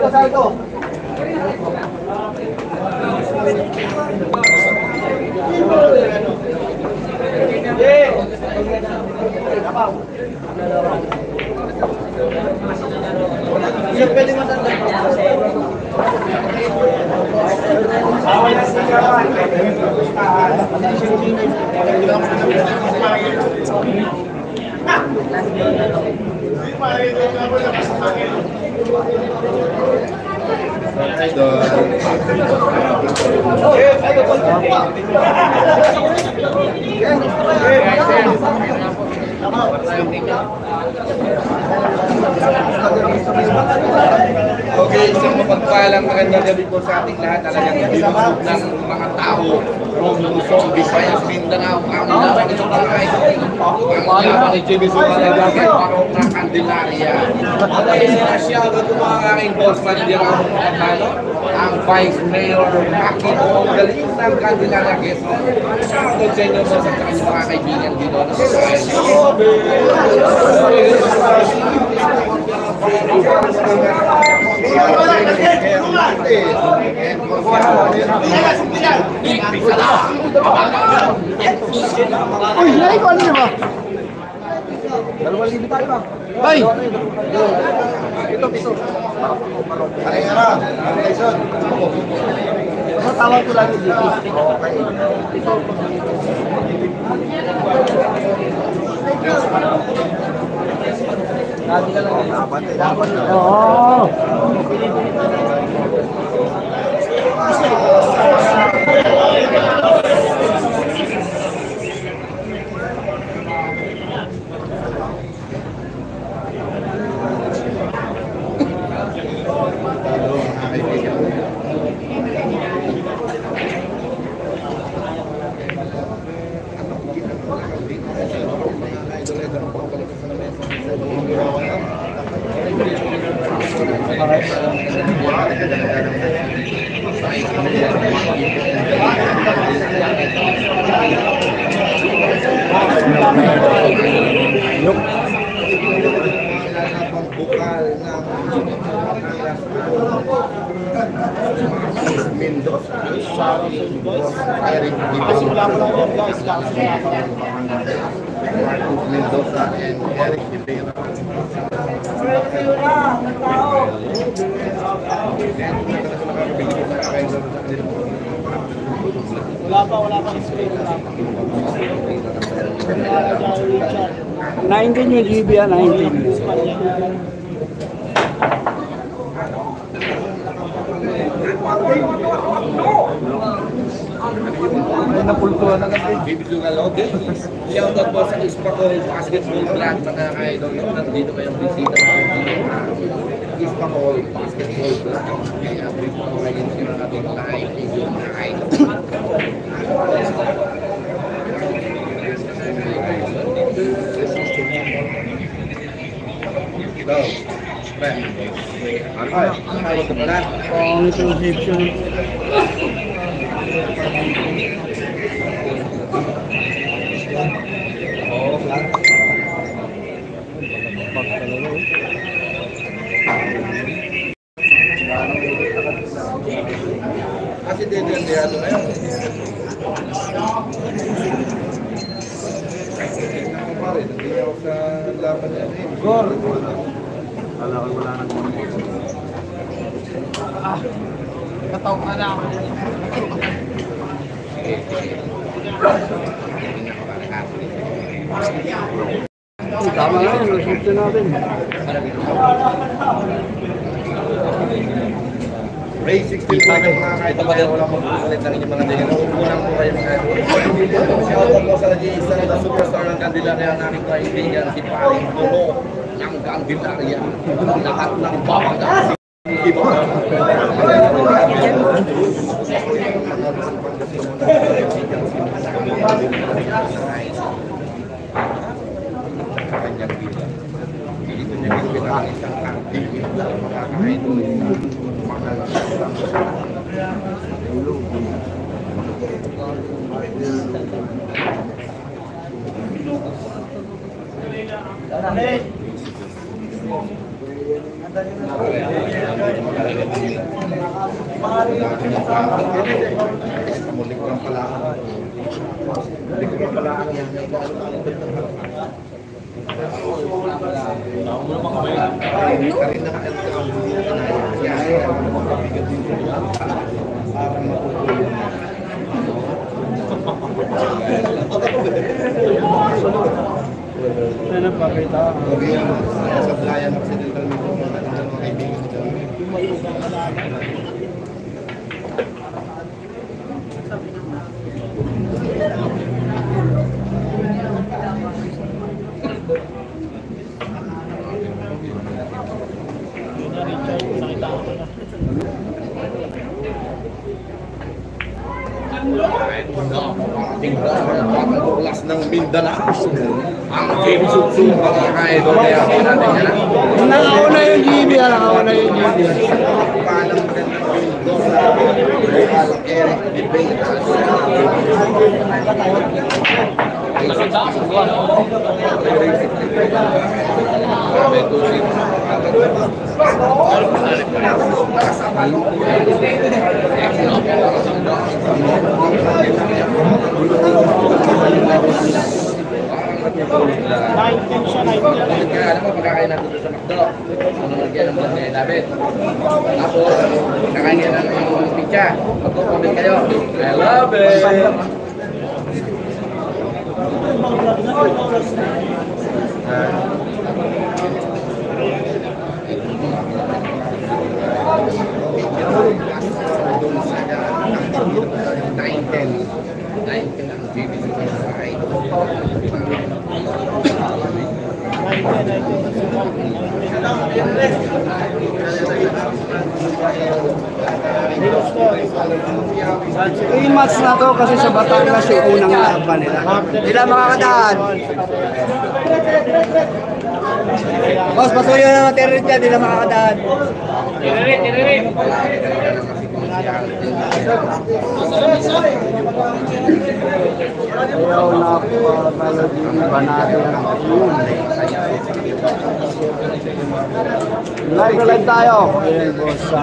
Salto. Pwede matanda. Okay, isang mapagpalang magandang gabi po sa ating lahat. Talagang binusog ng mga tao from Luzon, Visayas, Mindanao, ang laban ng mga ang laban ni JB Suman ng parong na Candelaria. Special ito mga aking boss manager ang Vice Mayor Maki Galing ng Candelaria Quezon. Shoutout sa inyo po sa kanyang mga kaibigan dito. Uy, nai ko ano ba? 2,000 tayo ba? Ay! Ito. Kaya Tyson. Basta tawag ko lagi dito. Okay. Ito. Lagi ka lang dapat. Oo. Mendoza, Mendoza and Eric Rivera. Wala pa space. 19 yung GB, 19. Ay, napultuhan na kasi. Bibisugan Lode. Shoutout po sa Ispacol Basketball Club, mga ka-idol. Nandito kayong bisita ng Ispacol Basketball Club. Kaya brief po ngayon sila natin ka-idol. Ito. Ano ito pala? Pangit yung Egyptian. Kasi dedendiyado na yun. Tingnan ko pa rin, hindi ako sa laban niya. Gor! Wala nang kataw ka na ako. Tama na yun, result natin. Ray 16 po kayo mga kahit pa rin walang magpukulit ng inyong mga dingan. Unang po kayo mga shoutout po sa nag-iisa na superstar ng Candelaria ang aking kaibigan, si Paring Tulo ng Candelaria. Lahat ng babaga. Iba. Kanyang bila. Dito niya ginagawa isang activity na makakaidol sa Mulik lang pala. Mulik lang pala ang yan. Ano pa kita? Sa Blayan Occidental Mindoro, mga kaibigan ko. Bukas ng Mindanao ang Game Sutsu mga ka-idol kaya natin yan. Nakauna yung GB, nakauna yung GB. Palang Eric Debate. Kaya alam mo, pagkakain natin doon sa McDo, sunod yan ang vlog ni David. Tapos, kakain yan ng pizza. Magko-comment kayo. I love it! Yung match na to kasi sa Batangas yung unang laban nila. Nila makakadaan. Boss, pasuyo na natin rin dyan, nila makakadaan. Ayaw na pala din banati ng yun. Live tayo. Ayan boss sa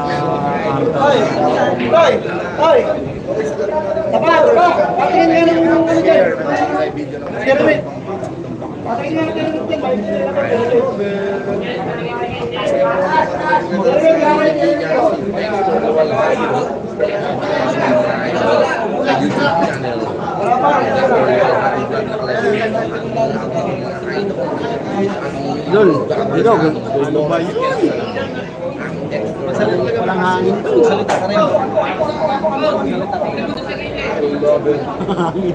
Dol, dito, ano ba yun? Walang hangin to, salita ka rin. Salita ka rin.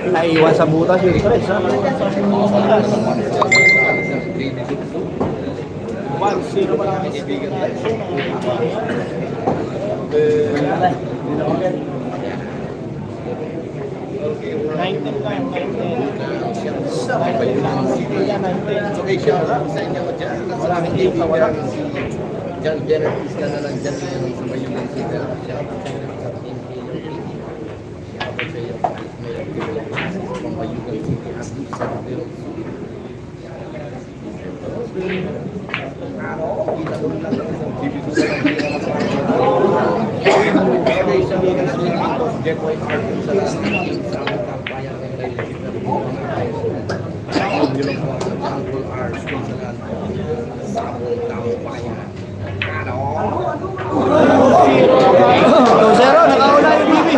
Naiwan sa butas yung stress, ha? 1-0 pa lang ang kaibigan. 19 lang, 19. Okay, siya sa inyo dyan. Maraming team na walang John Generis ka na lang dyan yung sa may yung siya. Zero, nakauna yung BB.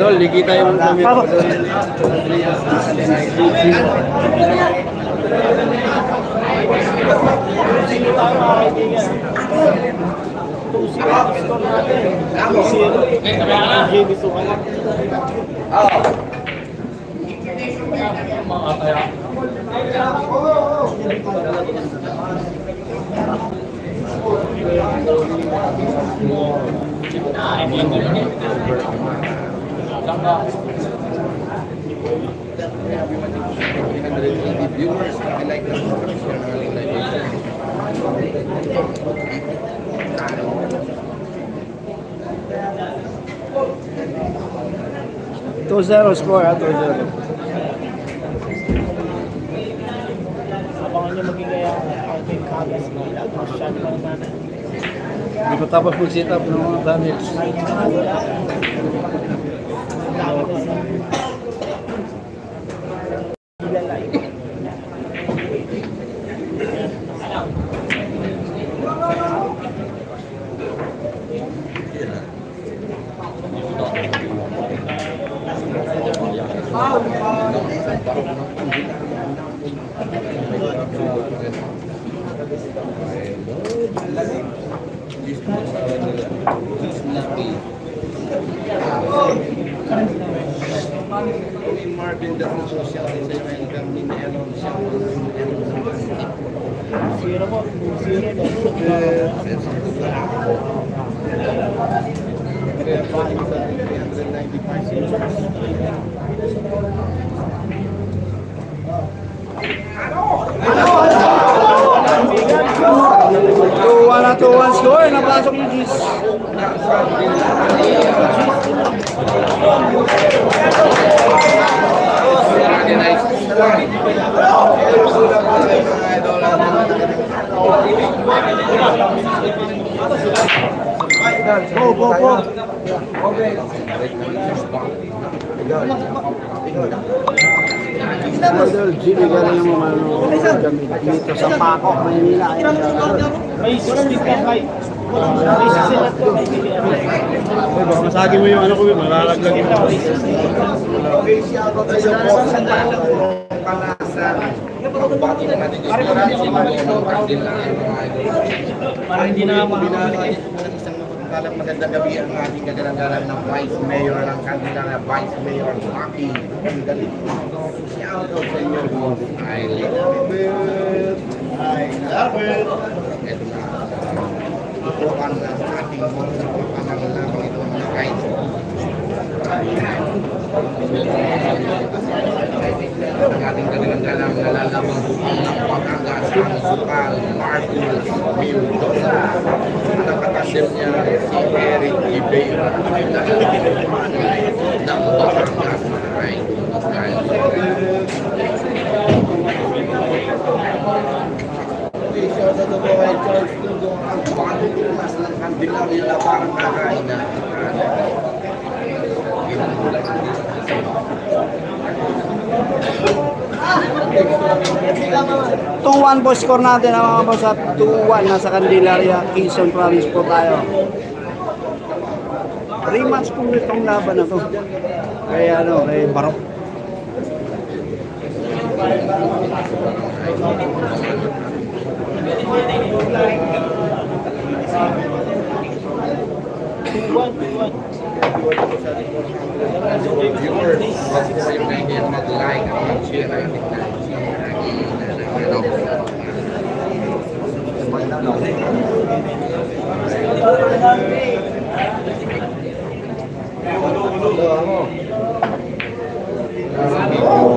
Dol, ligi tayo ng kami. Viewers, I like the Two zero score, 2-0. Abangan nyo maging kaya Alvin Cagas mo. Masyado lang natin. Hindi ko tapos mag-sit up ng mga damage. Kahit mga wala. Lagi na sa ilalay. Marvin doesn't social design and kami ni Elon siya. Zero mo. Zero mo. Two-one na 2-1 score. Napasok yung Gis. Go, go, go. Idol, Jimmy, galing yung mga dito sa Paco, Maynila. May 65. May sisilat ko. Baka masagi mo yung ano ko, malalaglag ito. Parang hindi na Isang magandang gabi ang ating kagalang-galang ng Vice Mayor ng kanila na Vice Mayor Maki. Ang galing. Shout out sa inyo. I love it. I love it. Ito na. Ito ang ating pangangalaman ito mga guys. Ang ating kagalang-galang nalalabang ng pagkagas ng Sukal, Marcos, Mendoza. Ang nakatandem niya si Eric Ibeira ng Batangas Maray. Shout out to kay Charles Lugo ang pangtumas ng kandilang nila parang kakain na. 2-1 po score natin ang mga boss at 2-1 nasa Candelaria, Quezon Province po tayo. 3 months po itong laban na to. Kaya ano, kay Barok. Viewers, wag po kayong nahihiyan mag-like at mag-share ang ating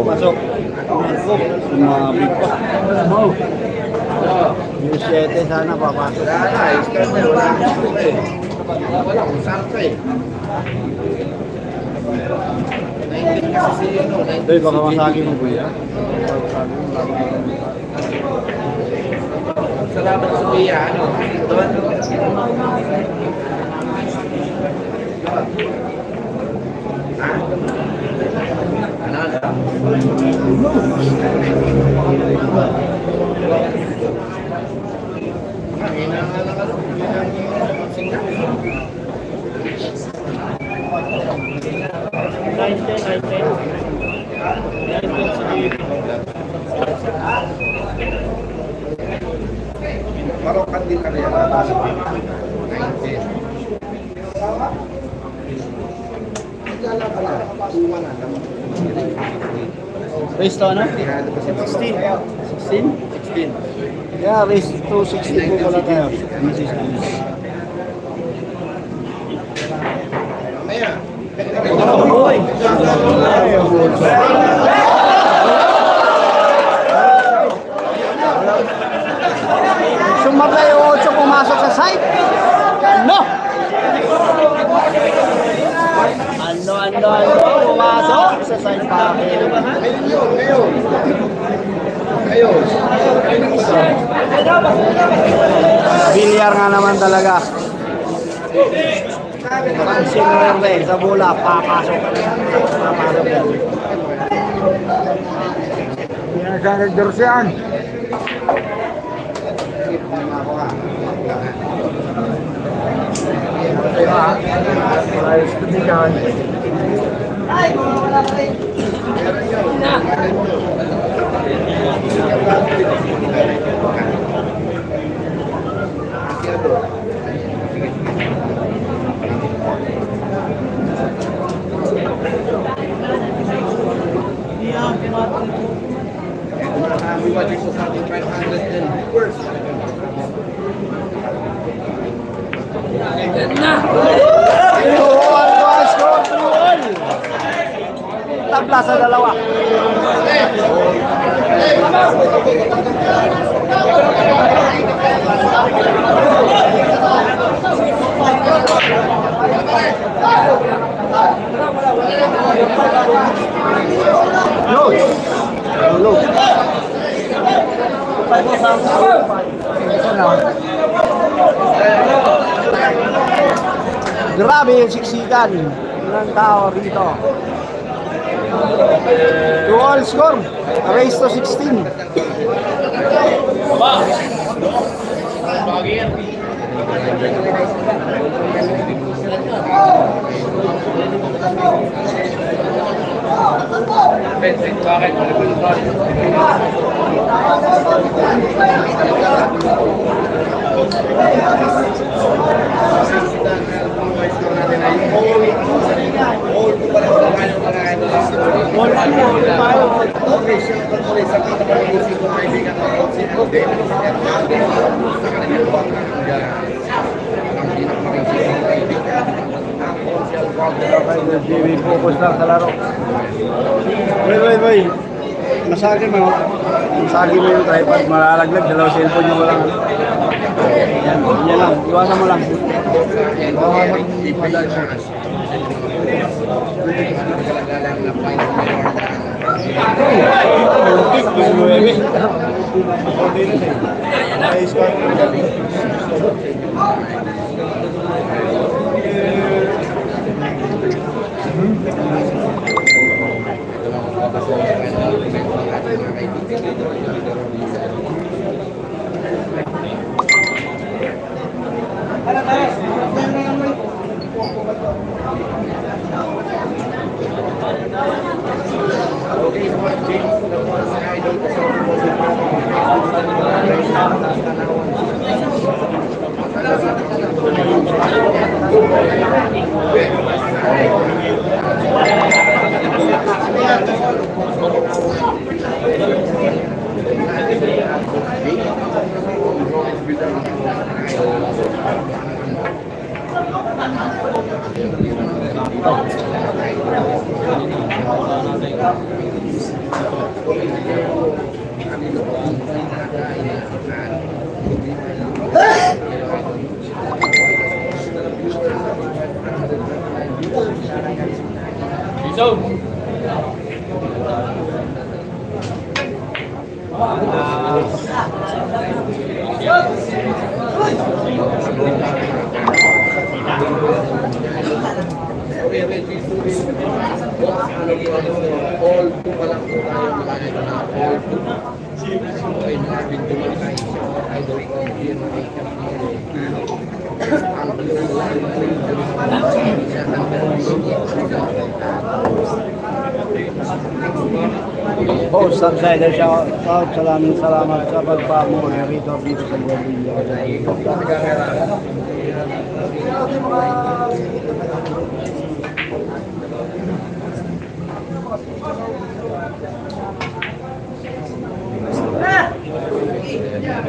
Pasok. Sumabit pa. Yung 7 sana papasok. wala na, start na, wala kang eh. Wala kung saan ka eh. 19 kasi si ano, 19 Doy, baka masagi mo po yan. Salamat sa Pia, ano? Doon. Ha? Ano? Marokan din kami yan. 19. Race to ano? 16. 16? 16. Yeah, race to 16 po pala tayo. Mrs. Amis. Mamaya. Sumablay yung 8 pumasok sa site. No! Ano, pumasok sa site pa. Bilyar nga naman talaga. Pansin mo yung sa bola, papasok. Papasok yan. Yan sa nagdorsian. Tabla sa dalawa. Grabe yung siksikan ng tao rito. 2-all score. Race to 16. JB, focus lang sa laro. Boy. Masagi mo. Masagi mo yung tripod. Malalaglag. Dalawa cellphone nyo mo lang. Yan lang. Iwasan mo lang. Oh, subsider shout out. Salamat sa pagpamuli rito sa Guadilla. Yung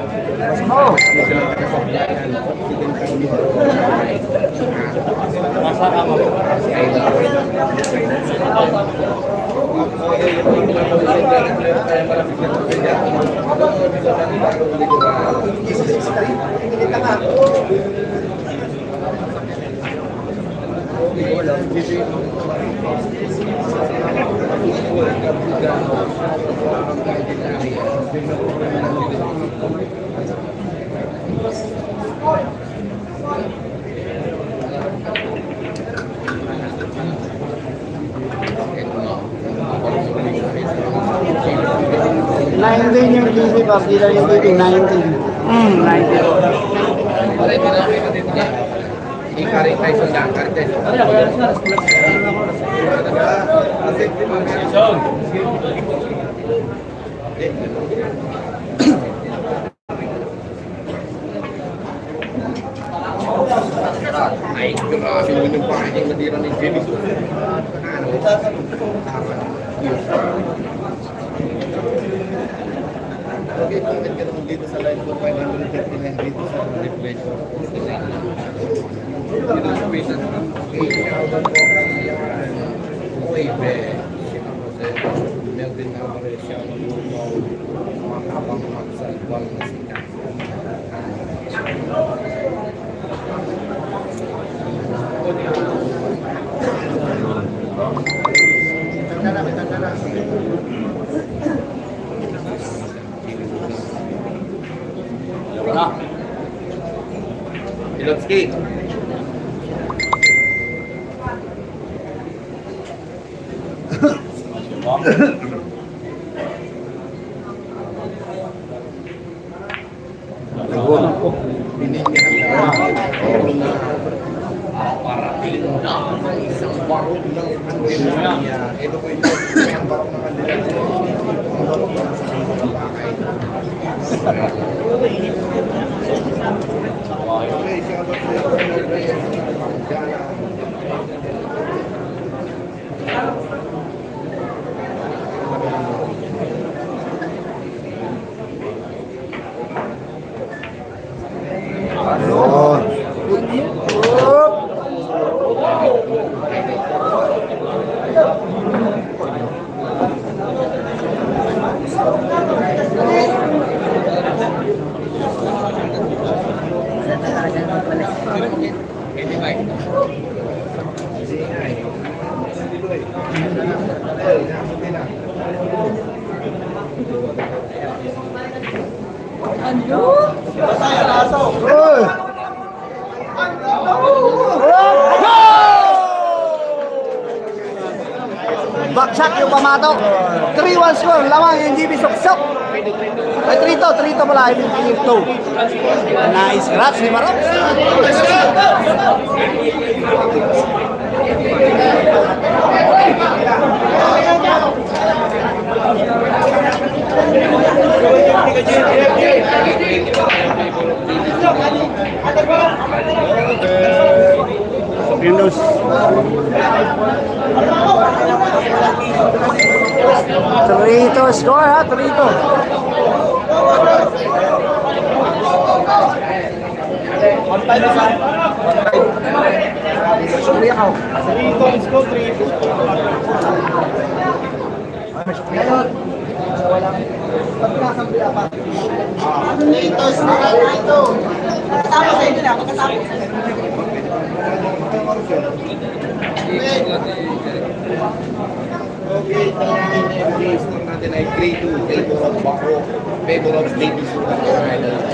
TV, partida yung TV, 19. 19. Ikarin tayo sa daan, Cartes. Ay, grabe mo yung pakinggan na tira ni Jimmy. Okay, comment ka naman dito sa live ko, 539 dito sa refresh. Uy, be. Melvin Alvarez siya makapang magsalbang na sikat. Wala. Ilotski. Parating na ang isang barong ng Andrea. Ito po ito, ang barong ng Andrea. Ang barong ng sa bakay. Okay, siya ba Baksak yung pamatok. 3-1 score. Lamang yung GB suksok. Ay, 3-2 pala. Hindi 2. Nice scratch ni Marok. Windows. 3-2 score ha, 3-2. Okay, case natin ay 3-2, favor of Bako, favor of Davis Sudan Island.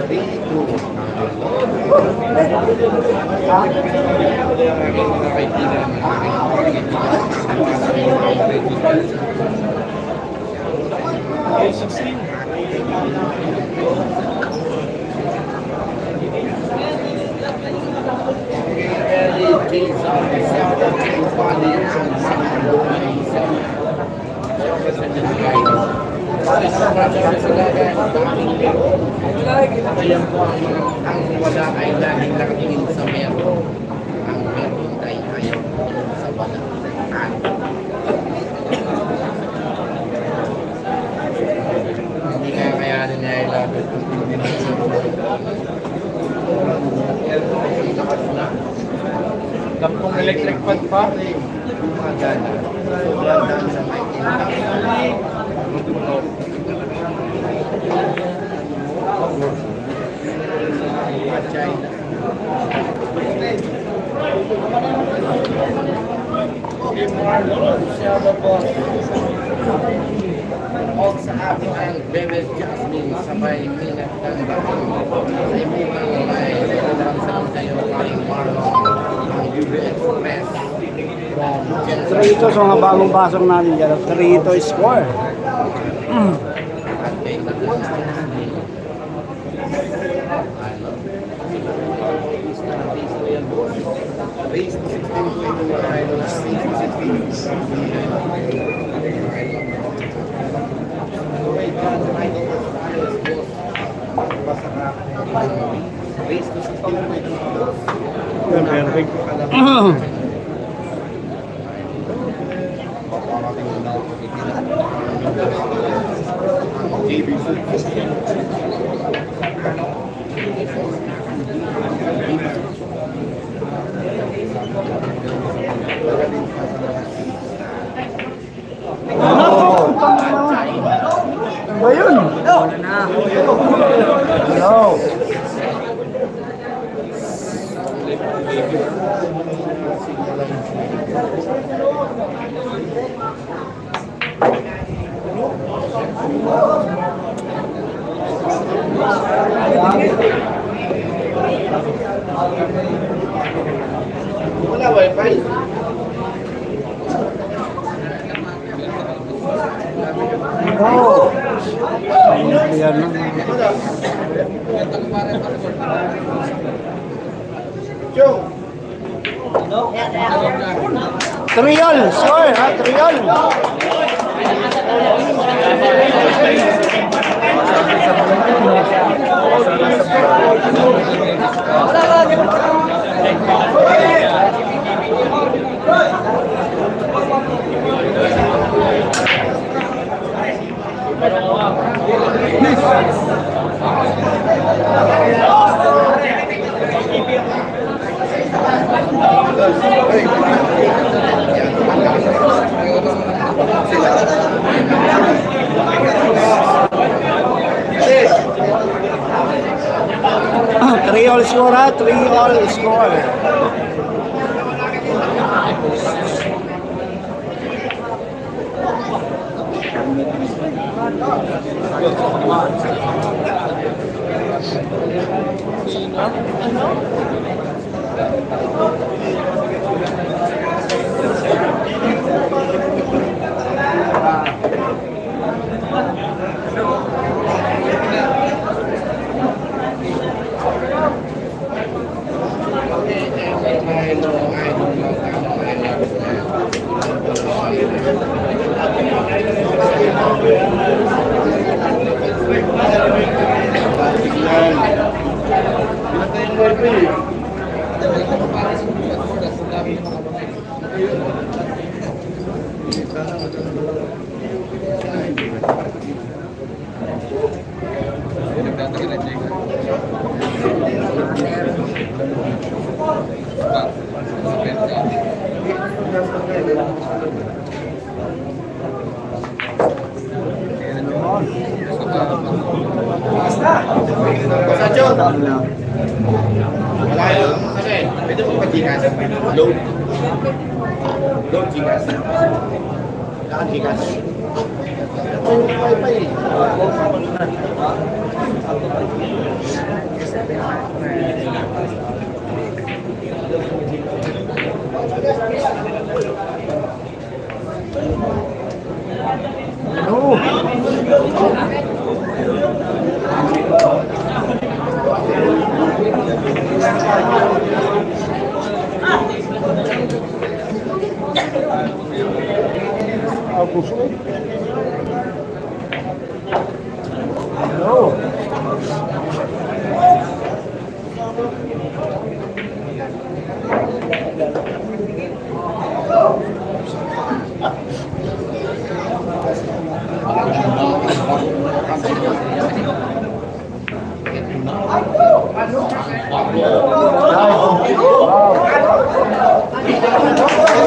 3-2. Ang aking mga kaibigan, alam ko ang wala ay laging nakatingin sa meron. Ang meron ay ayaw sa wala. Hindi nga kaya nila Gampong electric fan pa. Magana. Sobrang dami na China. Og sa ating ang Bebel Jasmine sabay minat ng bago sa ibang may nalang sa kayo aking Marlon ang UB Express Trito sa mga bagong pasok natin dyan. Trito score. at may race to 16 Ba yun? Hello. Wala wifi. Oh. Yan na. Joe. Trial, score ha, trial. Trial score ha, trial score. Basta John. Wala yun. Kasi, pwede mo pa-gigas. Load. Load gigas. Saan gigas? May wifi eh.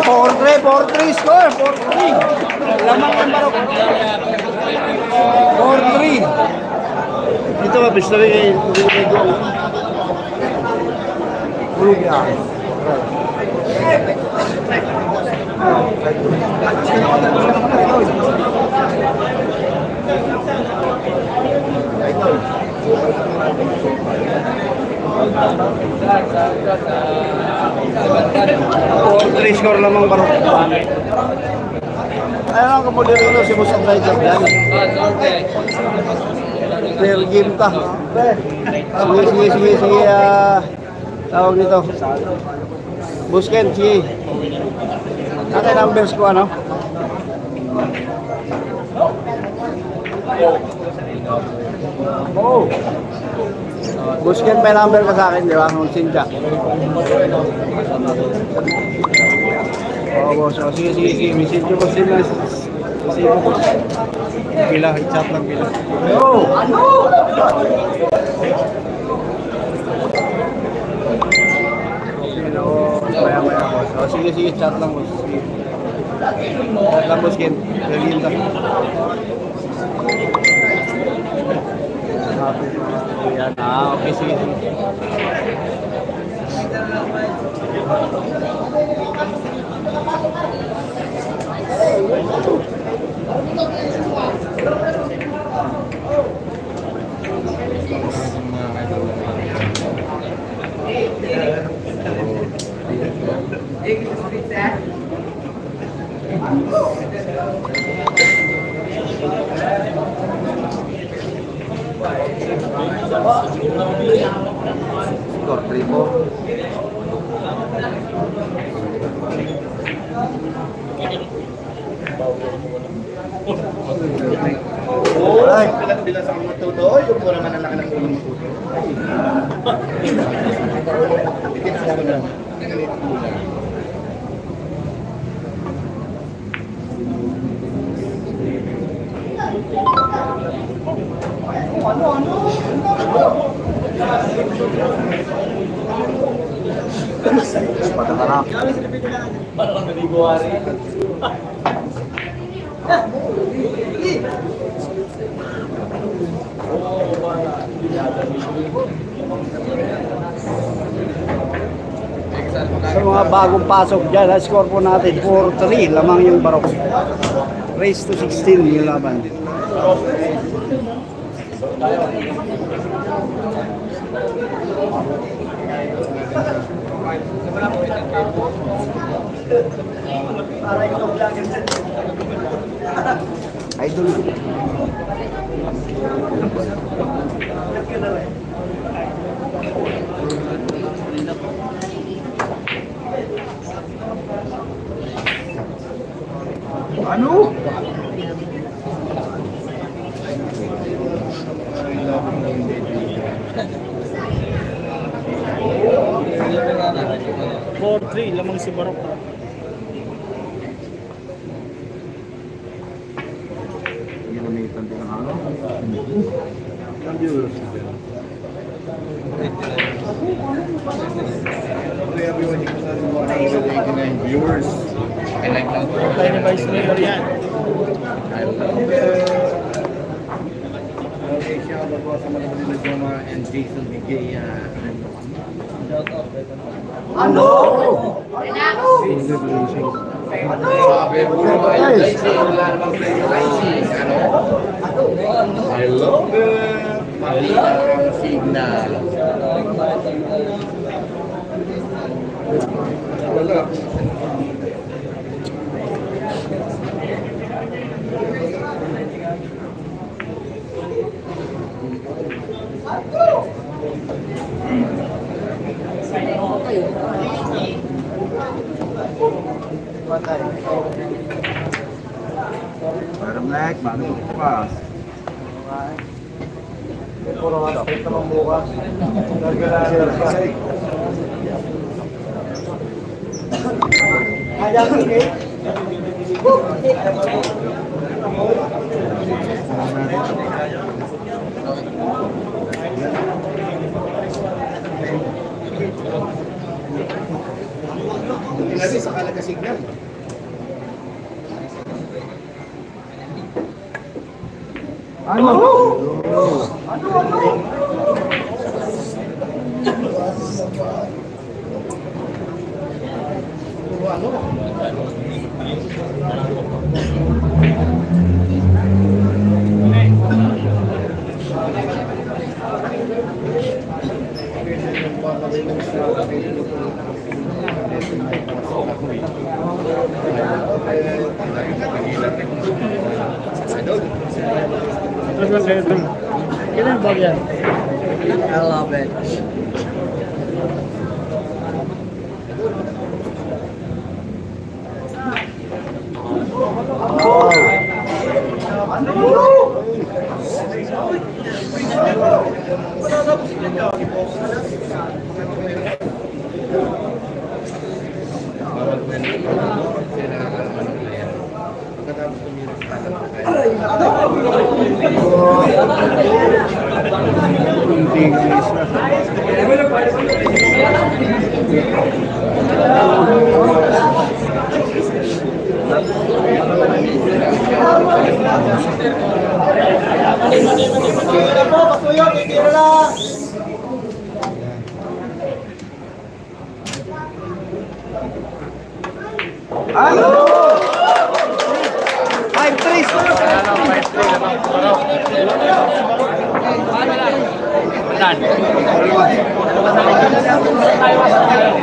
Four-three score. 4-3. Lamang ng barok. 4-3. Ito ba, gusto rin kayo. Bulog yan. Three score lamang barok. Ayun ang kamuli rin si Boss Advisor yan. Fair game ta. Sige. Tawag nito. Busken, sige. Nakay numbers ko ano? Oh. Busken pa yung number ko sa akin, di ba? Nung Sinja. Oo, boss. Sige. Message ko sila. Sige ko. Bila, chat lang bila. Oh! Ano? Maya, boss. Oh, sige, chat lang, boss. Sige. Chat lang, boss, Ken. Gagawin ka. Ayan, okay, sige. Score 3 po. Alright. Bilang sa mga tuto, yung po naman ang laki ng ulo mo tuto. Sa mga bagong pasok dyan, score po natin 4-3, lamang yung barok. Race to 16 yung laban din. Idol. Ano? Four-three, lamang si Barok. Ginamitan din ang ano? Viewers. I like that. Tayo ni Vice Mayor yan. I love it. Okay, shout out po sa mga nila Joma and Jason Bigay. Ano? Sabi po naman yung Jason, wala namang playlist. Ano? I love it. Malina ang signal. Wala. Parang like, bago pa. Puro nga dapat naman bukas. Nagkala pa. Kailan ba yan? I love it.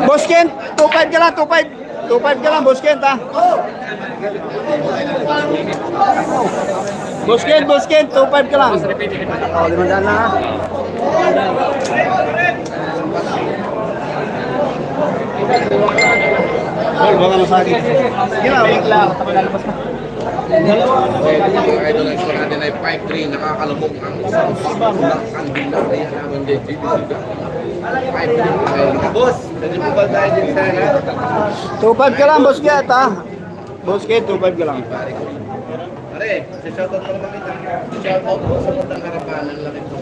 Boss Kent, 2.5 ka lang, 2.5. 2.5 ka lang, Boss Kent, ha? Boss Kent, 2.5 ka lang. O, 500 na, ha? Tol, baka masakit. Sige lang, wait lang. Mga idol, ang score natin ay 5-3. Nakakalabog ang isang sakong ng kandila. Kaya naman din, GBC. 5-3. Boss, pwede po ba tayo din sana? 2.5 ka lang, Boss Kent, ha? Boss Kent, 2.5 ka lang. Pare, sa shoutout ko naman kita. Shoutout po sa matang harapanan lang ito.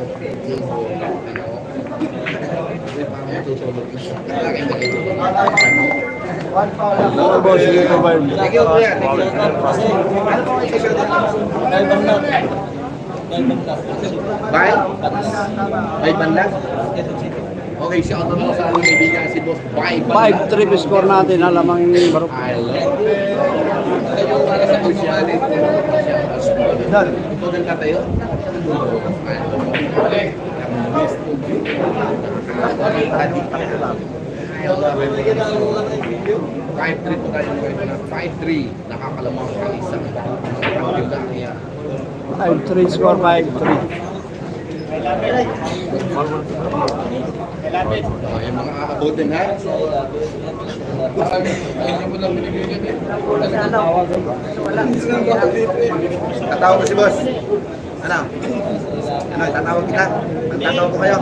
Hindi pa ako matutunog na. Laging magiging. Oo, boss, sige, 2.5. Thank you, kuya. Thank you. Ano po kayo shoutout mo? Bye? Bye bandag? Okay, shoutout mo sa aming kaibigan si Boss Bye Bandag. 5-3 score natin, alamang barok. I love it. Kayo para sa pagsumalit. Ito ng katayo. Five three po tayo ngayon na 5-3. Nakakalamang ang isang kandila. 5-3 score, 5-3. Yung mga aabutin ha. Hindi mo lang binibigyan eh. Tatawag ko si boss. Ano? Ano, tatawag kita? Tatawag ko kayo.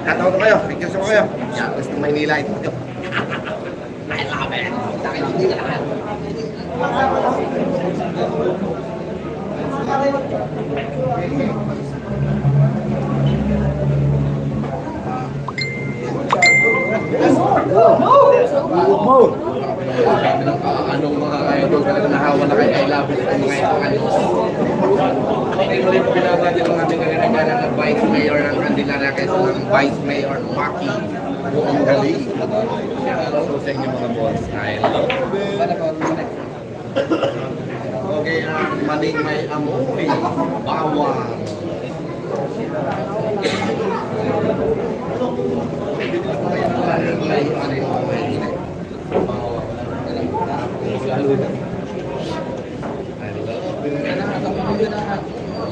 Tatawag ko kayo. Pictures ko kayo. Yan, gusto Maynila ito. I love it. Nakikinig ka lahat. Anong mga idol talaga nahawa na kay I love it ang mga ito ano. Okay mo rin pinabati ng aming kaganagan ng Vice Mayor ng Candelaria kaysa ng Vice Mayor Maki. Ang galing. So sa inyo mga boss, I love it. Okay, maning may amoy, bawang.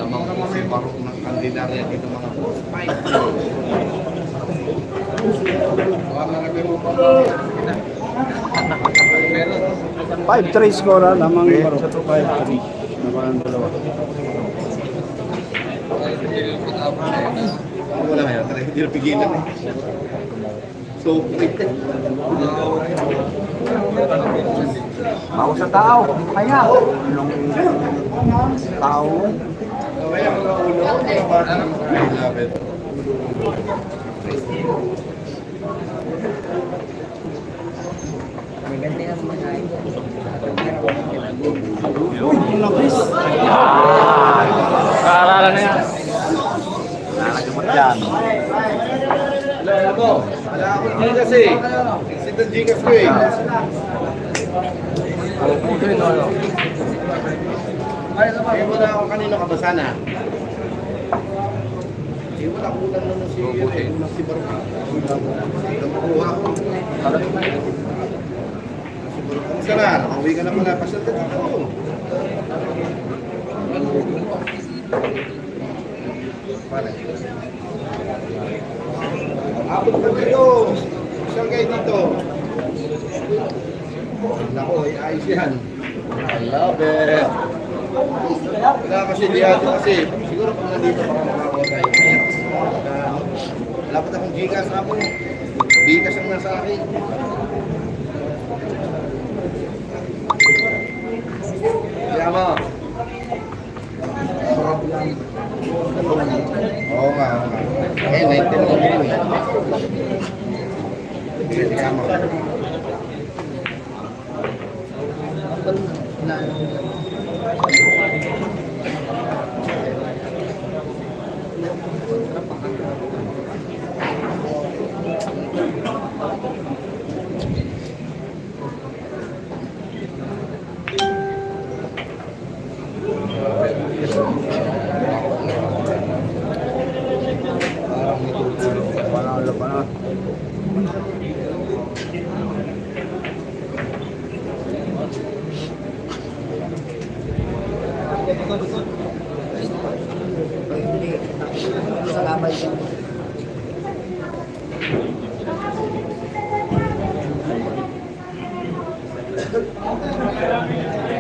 Lamang po si Barok ng Candelaria dito mga boss. 5-3 score, alamang barok. 5-3. Naman dalawa. Wala kaya, talaga hindi na pigilan eh. So, Ako sa tao, kaya. Anong tao? kaya mga ulo, I love it. Kaaralan na yan. Nakagamot yan. Wala mo. Wala akong Gcash eh. Exit ang Gcash ko eh. Kaya mo na ako kanino ka ba sana? Eh, wala ko lang naman si Barok. Ilang makuha ko. Si Barok, kamusta na? Nakauwi ka na pala. Pasyal ka dito. Pare. Abot ka dito. Pasyal kayo dito. Nako, ayos yan. I love it. Wala kasi diyan kasi siguro kung nandito baka makakuha tayo. Wala pa akong Gcash ako. Gcash ang nasa akin. Kaya mo. Oo nga. Eh, 19 mo yun eh. Kaya mo.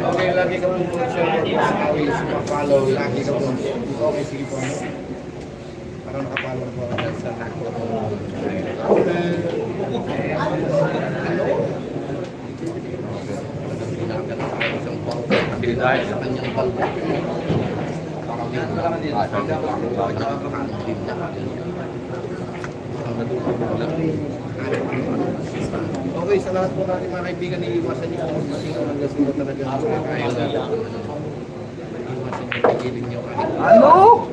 Okay, lagi ka po follow, lagi ka po. Okay, sige po. Parang nakapalo po sa nako. Dahil sa kanyang balbo. Parang yan lang din. Okay, sa lahat po natin mga kaibigan, iiwasan niyo kung masino ng gasuro talaga. Kaya na lang. Iiwasan niyo, pagilin niyo kahit. Ano?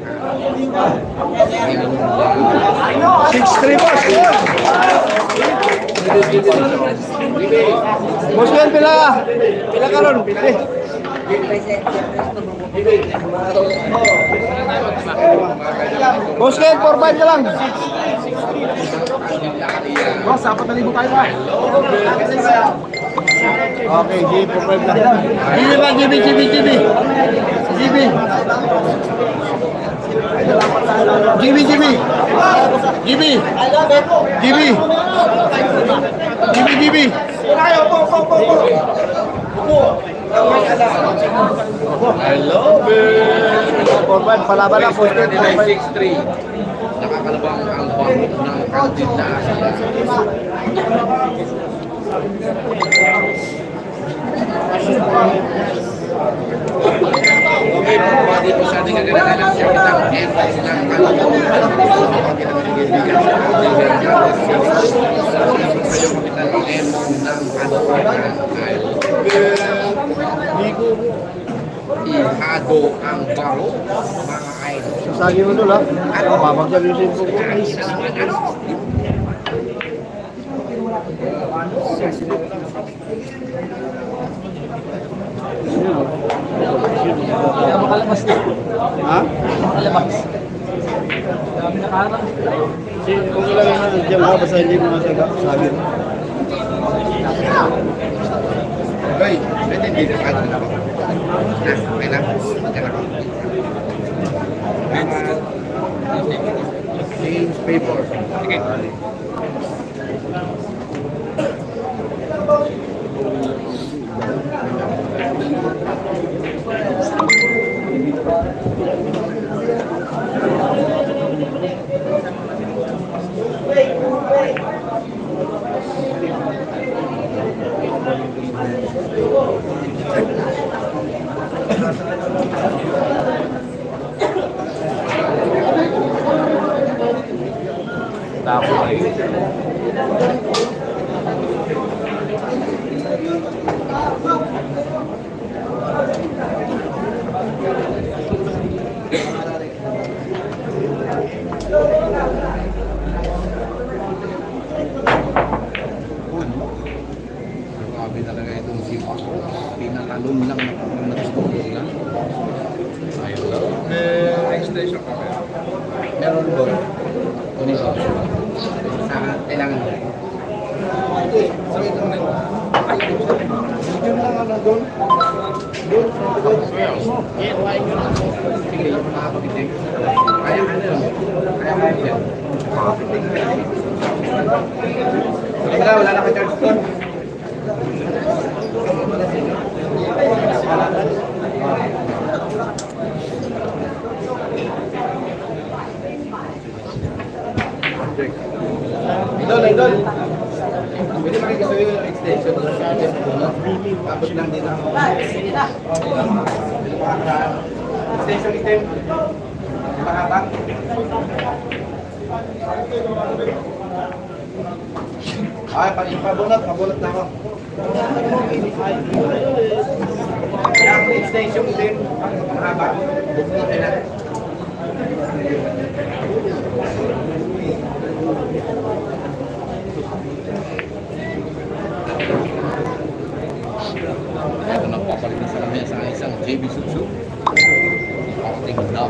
6-3 boss. Boss yan, pila ka ron. Boss yan, 4-5 ka lang. Boss, 4,000 tayo ba? Okay, G, 4-5 lang. GB ba, GB. I love it. 4-5, palaban lang po. 6-3. Nakakalabang ang bang ng kantin na Asia. Okay, mga dito sa ating kaganagan ng siya kitang entry ng kalabang kayo kapitan ng M ng kalabang ihado ang baro, mga idol. Sasagi mo doon, ha? Papagdal yung simpo ko. Makalabas na. Ha? Makalabas. Dami na karang. Kung ilan na nandiyan ka, basta hindi mo nasagi. Okay, pwede hindi na kado na ako. Okay na? Diyan ako. Change paper. Sige. extension ka meron doon. Kunin ko. Kailangan mo. Yun lang ano doon. Doon. Sige, yung mga kapitin. Kaya ka na. Kaya yan. Wala na ka-charge doon. Idol. Pwede makikisuyo yung extension doon sa atin. Tapos lang din ako. Extension item. Mahaba. Ay, pabunot na ako. Yung extension item. Mahaba. Bukutin natin. Ito na papalit na sa kanya sa isang JB Sutsu. Papating na.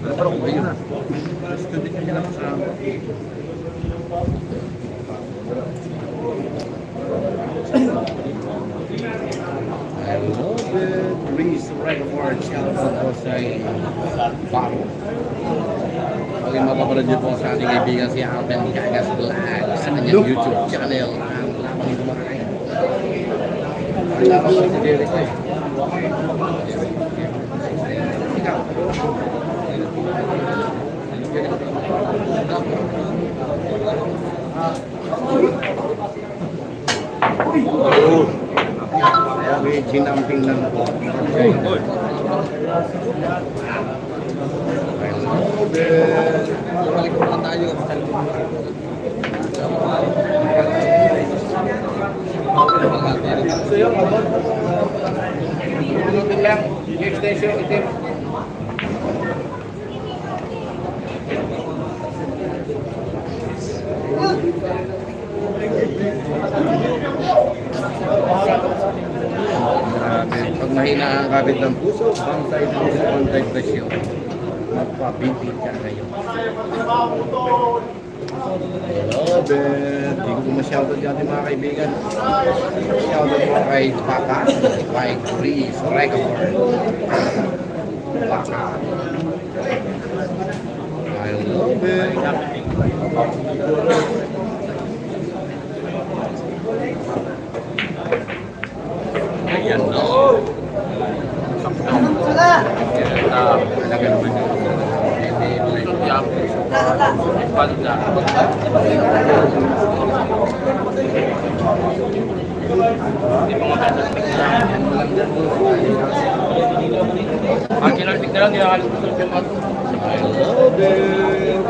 Pero kung yun na. Student niya lang sa... I love it. Please record channel ko sa bottle. Okay, mapapanood niyo po sa ating kaibigan si Alvin Gagas Vlog sa kanyang YouTube channel. Ang laban ng kumakain. Ang laban ko si Derek eh. Ikaw. May ginamping lang po. Balik ko na tayo. So yung abot. Pinutin lang. Yung extension itim. Pag mahina ang kabit ng puso, bang side presyo. Magpabibig ka ngayon. Love it! Hindi ko ma-shoutout dyan mga kaibigan. Shoutout mo kay Baka, kay Chris Regamor. Baka. I love it! Ayan na. Talaga naman yun. Ang kinalpik na lang, nilakalit ko sa piyamat. I love it!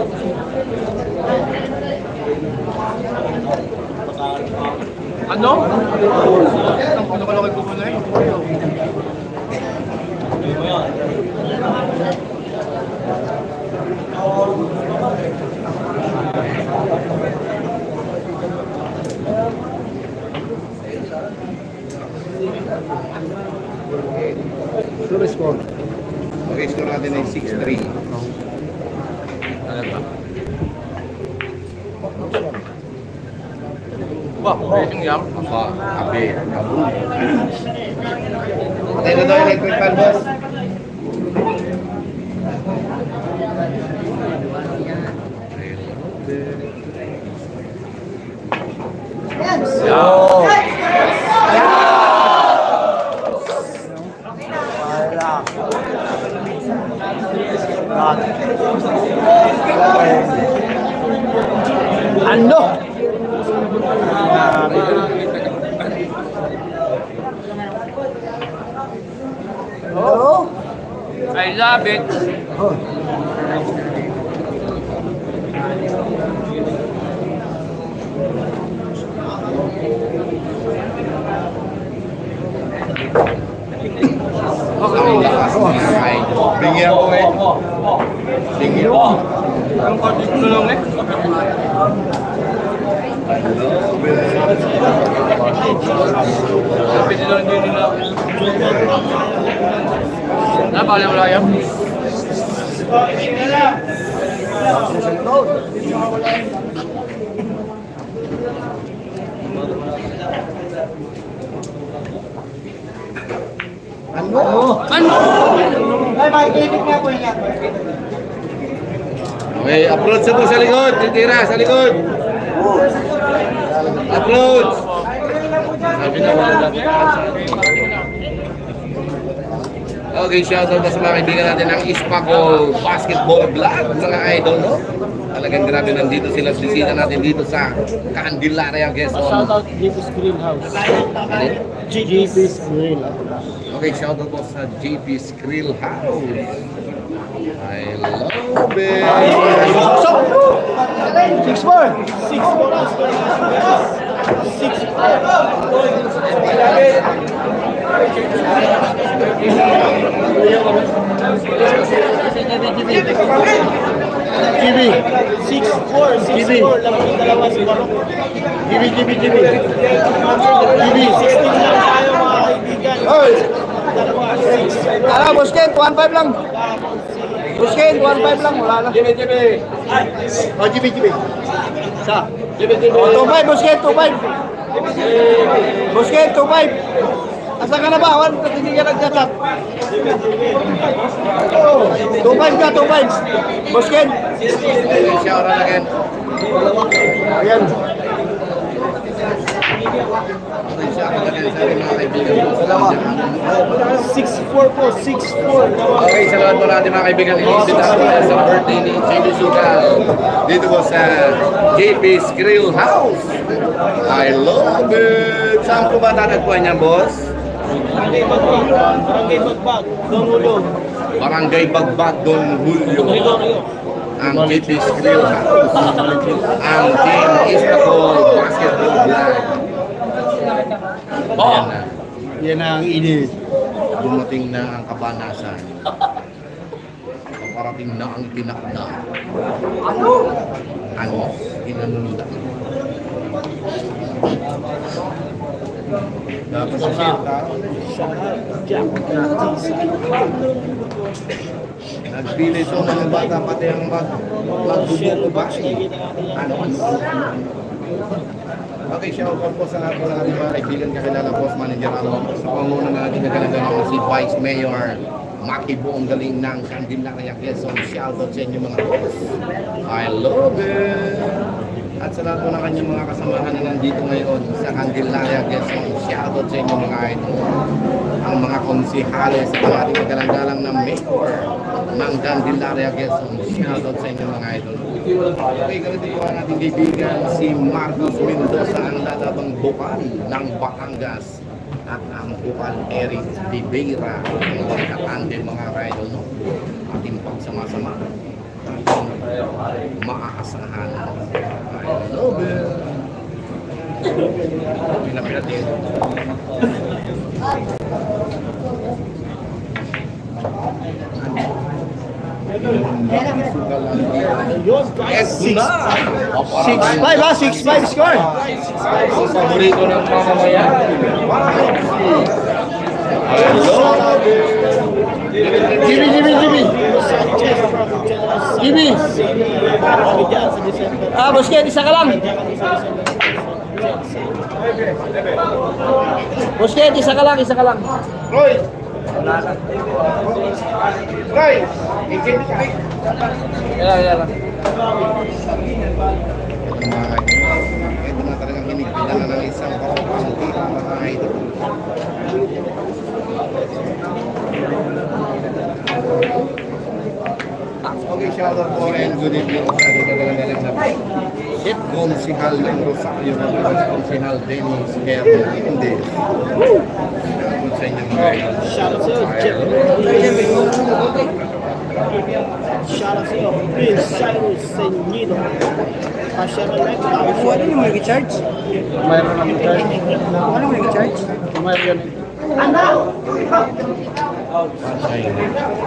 Ano? Ano ka lang kay Kukunay? Sure score. Okay, score natin ay 6-3. Talaga? Wah, pwedeng yam. Apa, abe, abu. Patay na daw yung electric fan, boss. Ano? Oh. I love it. Ang lakas mga kay. Bingi ako eh. Bingi ako. Ang konti ko lang eh. I love it. Pwede lang din nila. Ano pa wala yan? Ano? Ay, makikinig nga po niya. Okay, approach po sa likod. Titira sa likod. Approach. Sabi na wala Okay, shoutout sa mga kaibigan natin ng Ispaco Basketball Vlog, mga idol, no? Talagang grabe, nandito sila, bisita natin dito sa Candelaria, Quezon. Shoutout JP's Grill House. JP's Grill House. Okay, shoutout po sa JP's Grill House. I love it! 6-4. 6'4", lamang yung dalawa si Barok. Gibi. 16 lang tayo mga kaibigan. Dalawa, 6. Busken, 1-5 lang. Busken, 1-5 lang. Wala na. Oh, GB. Sa? 2-5, Busken, 2-5. Busken, 2-5. Asa ka na ba? Hindi ka nag-chat. 2-5 ka, 2-5. Busken. Okay, shoutout again. Ayan. Okay, shoutout again sa ating mga kaibigan po sa Candelaria. 6'4" po, 6'4". Okay, sa lahat po natin mga kaibigan, iimbitahan ko tayo sa birthday ni JB Sugal dito po sa JP's Grill House. I love it! Saan po ba tatagpuan niya, boss? Barangay Bagbag, Dongulo. Barangay Bagbag, Don Julio. Ang JP's Grill House. Ang Team Ispaco Basketball Vlog. Ayan na. Yan ang init. Dumating na ang kabanasan. Parating na ang tinakda. Ano? Inanunda. Dapat sa senta. Nagpili so mga bata pati ang magbubuko ba? Ano? Okay, shoutout po sa lahat po ng ating mga kaibigan, kakilala boss manager sa pangunan ng ating nagalagang si Vice Mayor Maki Buong Galing ng Candelaria, Quezon. Shoutout sa inyo mga boss. I love it! At sa lahat po ng kanyang mga kasamahan na nandito ngayon sa Candelaria, Quezon. Shoutout sa inyo mga idol. Ang mga konsihales sa ating nagalagang na Mayor ng Candelaria, Quezon. Shoutout sa inyo mga idol. Okay, ganito po ang ating kaibigan, si Marcos Mendoza, ang lalabang bukal ng Batangas. At ang bukal Eric Rivera, ang magkatande mga idol, no? Ating pagsama-sama. Maaasahan. I love it. Pinapilatin. Yes, 6-5 ha? 6-5 score. Paborito ng mamamayan. Gibi. Busken, isa ka lang. Busken, isa ka lang. Roy! Roy! Ikit ka rin. Yan. Ito na talagang hinigpitan na ng isang kapapangki mga idol. Okay, shoutout po and good evening sa ating kagalang-galang na Chef Konsihal ng Rosario na Konsihal Dennis Hernandez. Shoutout sa inyo mga idol. Shoutout sa'yo, Jeff. Shoutout sa'yo, Prince Cyrus Senyido. Pasyara lang, Ano yung may recharge? Mayroon ang recharge. Ano may recharge? Mayroon yan.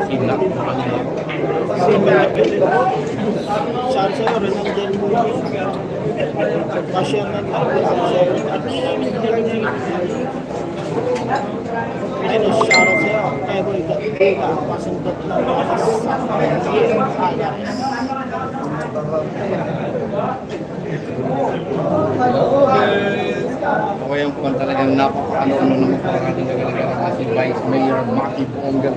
Signal. Shoutout sa'yo, Renan Del Mundo. Pasyara lang, shoutout sa'yo, Evoy Pasundot lang. Ako yung kung talagang napaka-ano ng maraming kagalagan na si Vice Mayor Maki Pongal.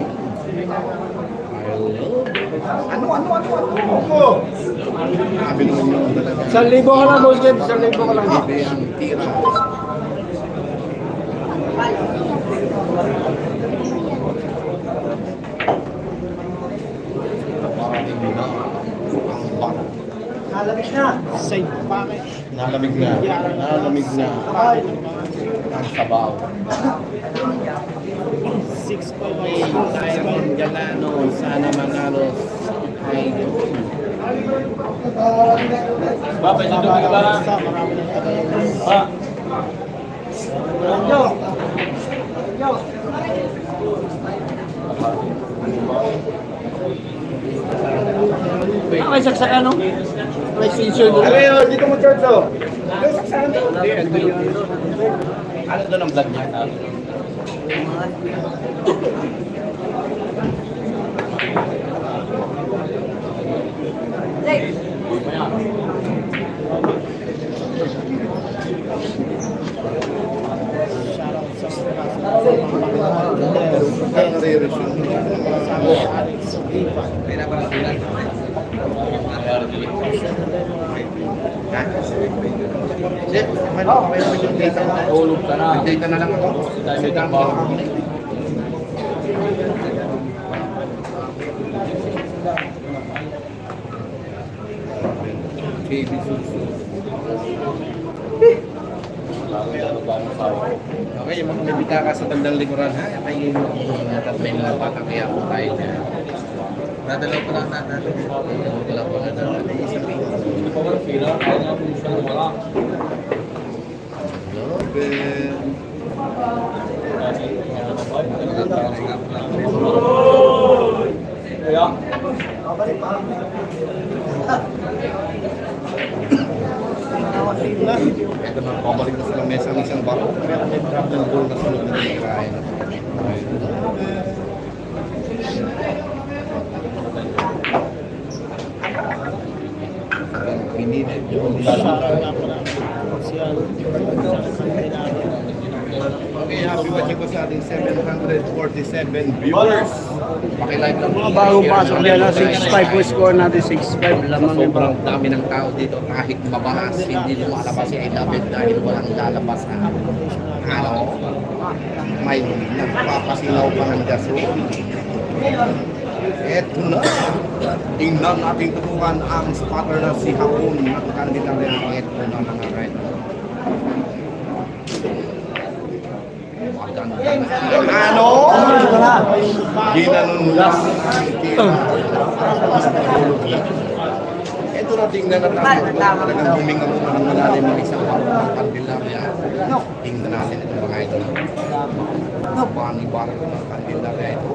Sabi naman yung talaga. 1,000 ka lang, boss Jeff. 1,000 ka lang. Ibe ang tira. Side packet. Nalamig na. Nalamig na. Ang sabaw. 6.5 Diamond Galano. Sana manalo. Babay sa tubig ba? Marami ng tagay. Ha? Ay, saksak ano? PlayStation. Ano dito mo, Church, oh? Yung saksahan to. Ano doon ang vlog niya? Tulog ka na. Data na lang ako. Dahil trabaho. Baby Susu. Okay, yung mga may bitaka sa bandang likuran, ha? Kayo yung mga tatlo na bata kaya po tayo na. Nadalaw ko lang natin. Nadalaw ko lang po natin. Hindi pa wala pila. Kaya nga kung siya wala. Kaya? Ito na, pabalik na sa mesa ng isang bako. Kaya may drop ng goal na sunod na tinirahin. Pinili. Okay, happy watching ko sa ating 747 viewers. Pakilike lang Mga bagong pasok yan na 6-5 po score natin. 6-5 lamang yung Sobrang dami ng tao dito kahit mabahas, hindi lumalabas si David dahil walang lalabas na may nagpapasilaw pa ng gasol. Eto na. Tingnan natin tutukan ang spotter na si Hapon at kandidat rin eto na mga red. Ano? Ginanon lang. Ito na tingnan na natin. Talagang huminga mo ng malalim ng isang Candelaria. Tingnan natin ito mga ito. Bani-bani ng Candelaria ito.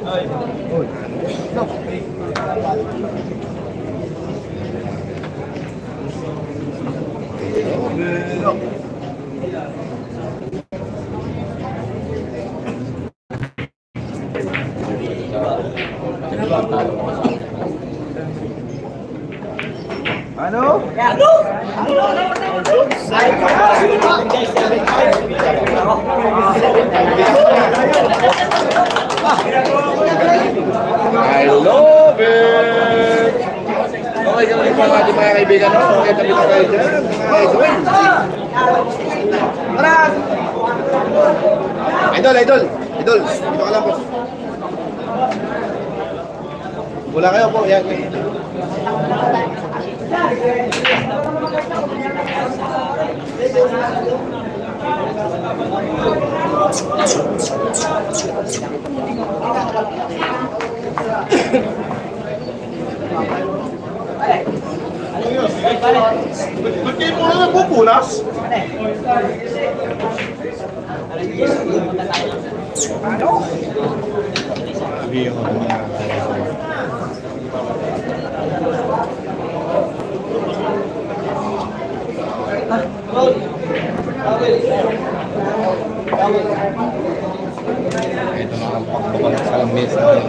Ano? I love it! Okay, ganun yung mga ating mga kaibigan. Okay, tabi na kayo dyan. Mga idol. Tara! Idol, idol! Idol, dito ka lang po. Wala kayo po. Yan. Ba't kayo po naman pupunas? Ano? Sabi yung mga Ito na ang pagbabang sa mesa.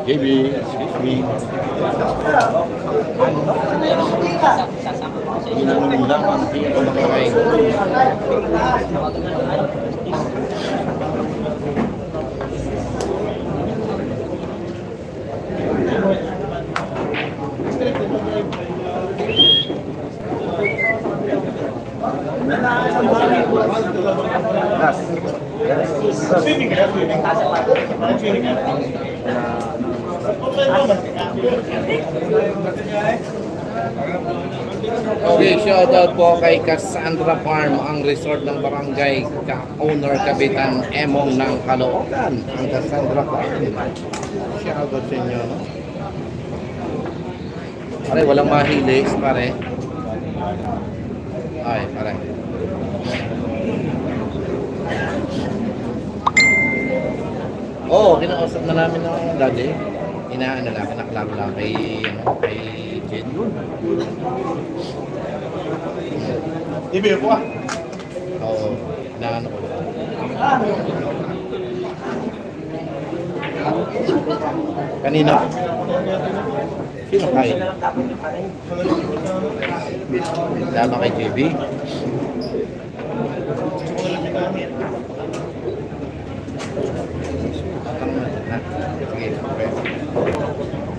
JB, excuse me. Hindi na naman dapat. Hindi ako makakain. Okay, shoutout po kay Cassandra Farm, ang resort ng barangay owner Kapitan Emong ng Caloocan. Ang Cassandra Farm. Shoutout sa inyo, no? Pare, walang mahilis, pare. Ay, pare. Oo, kinausap na namin ng daddy. Kinaklaro lang kay Jen. Ibig ko ah. Oo, inaano ko lang. Kanina? Sino kain? Dama kay JB? Sige, okay.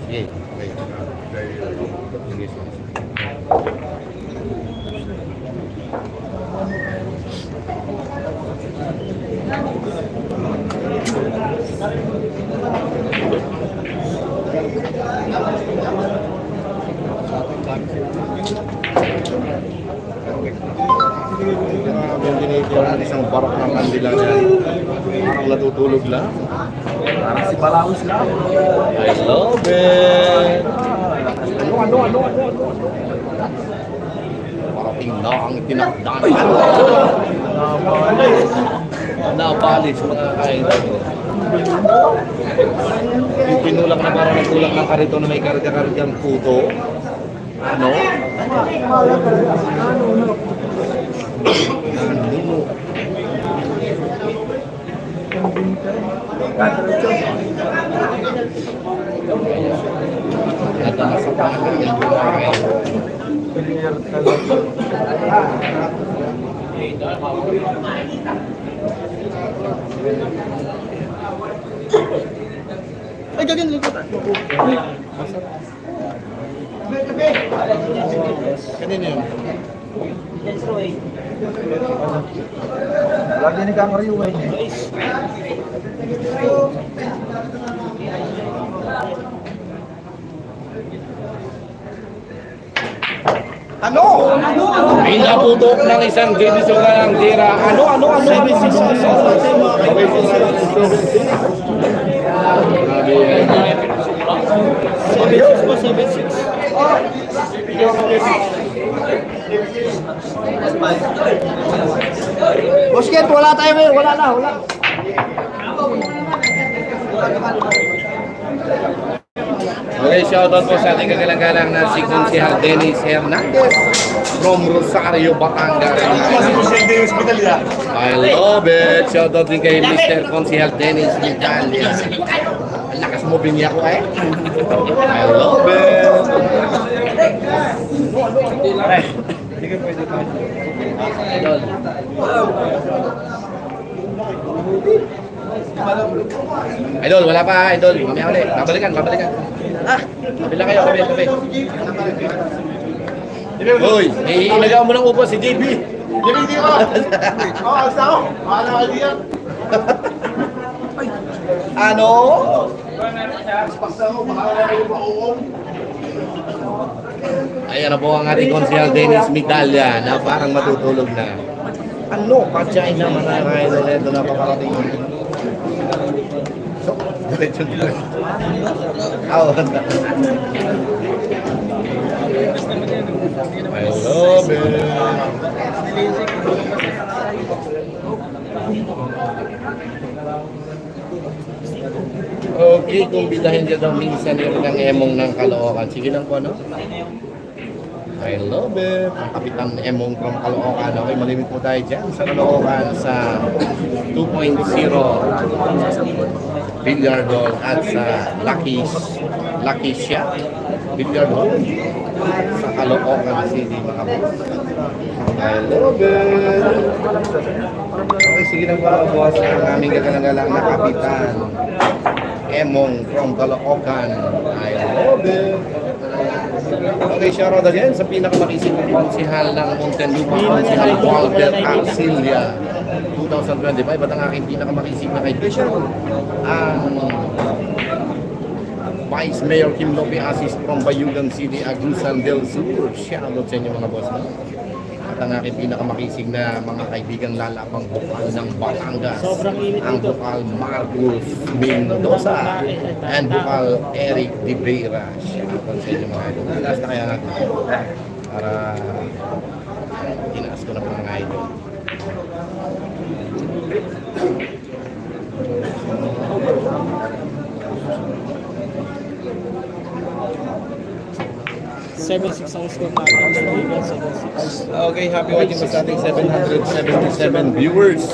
Sige, okay. Sige, sige. Isang barok ng kandila niya. Parang natutulog lang. Parang si Palaos lang. I love it! Ano? Parating na ang tinakdan. Nabalis mga kaidol. Yung pinulak na parang nagtulak ng karito na may karga-kargang puto. Ano? Ito na sa pangalan ng buhay. Ay, gagawin likutan. Kanina yun? Lagi ni Kang Rio eh. Ano? May naputok ng isang JB Sugalang tira. Ano? 7-6 po, 7-6. Busket, wala tayo eh. Wala na. Okay, shoutout po sa ating kagalang-galang na si Consihal Dennis Hernandez from Rosario, Batangas. I love it! Shoutout din kay Mr. Consihal Dennis Hernandez. Ang lakas mo binya ko eh. I love it! Idol. Idol, wala pa idol. Mamaya ulit. Babalikan. Kabila kayo, kabi. Uy, ilagaw mo ng upo si JB. Hindi ko. Alas ako. Mahala ka diyan. Ano? Paksa ako. Mahala ka yung pauong. Ayan na po ang ating Consihal Dennis Migdalia na parang matutulog na. Ano? Katsyain na manakain na ito na paparating. Diretso dito. I love it. Okay, kung bidahin ka daw minsan yung ng Emong ng Caloocan. Sige lang po, ano? I love it. Ang Kapitan Emong from Caloocan. Okay, malimit po tayo dyan sa Caloocan sa 2.0 billiard hall at sa Lucky Shot billiard hall sa Caloocan City, mga boss. I love it. Okay, sige na mga boss. Ang aming gaganagalang na Kapitan Emong from Caloocan. I love it. Okay, shoutout again sa pinakamakisip ng konsihal ng Muntinlupa, konsihal Walter Arcilia 2025. At ang aking pinakamakisip na kaibigan, ang Vice Mayor Kim Lope Asis from Bayugan City, Agusan del Sur. Shoutout sa inyo mga boss na. At ang aking pinakamakisig na mga kaibigan lalapang bukal ng Batangas, ang bukal Marcos Mendoza and bukal Eric De Vera. Shoutout sa inyo mga idol. Last na kaya natin para tinaas ko na mga idol. ang score natin. Okay, happy watching po sa ating 777 viewers.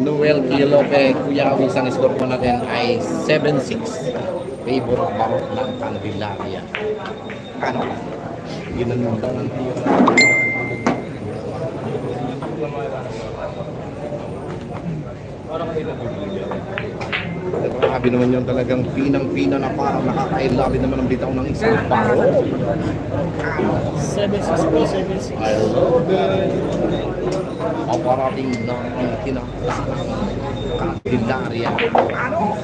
Noel Quilope, Kuya Awis, ang score po natin ay 7-6. Favor of Barok ng Candelaria. Ano? Ginanong lang ang tira. Grabe naman yun, talagang pinang-pina na parang nakakailabi naman ang bitaw ng isang baro. 7-6 po, 7-6. I love it. Paparating na ang tinakas ng Candelaria. Ano?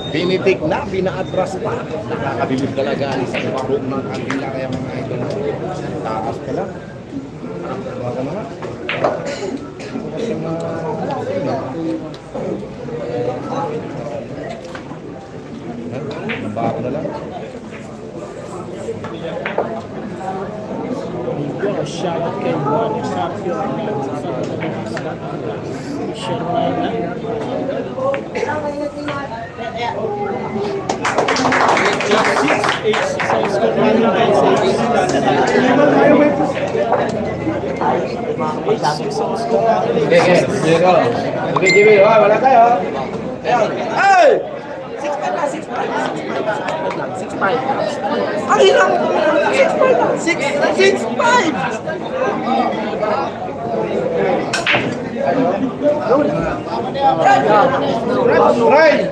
Binitik na, binaatras pa. Nakakabilib talaga ang isang baro ng Candelaria, mga idol. Takas pa lang. Baga naman. Kasi nabako na lang. Shoutout kay Juan Capio sa Shermana. Okay, Jimmy, wala tayo. Hey! 6'5". Ang hirap! 6'5". Right!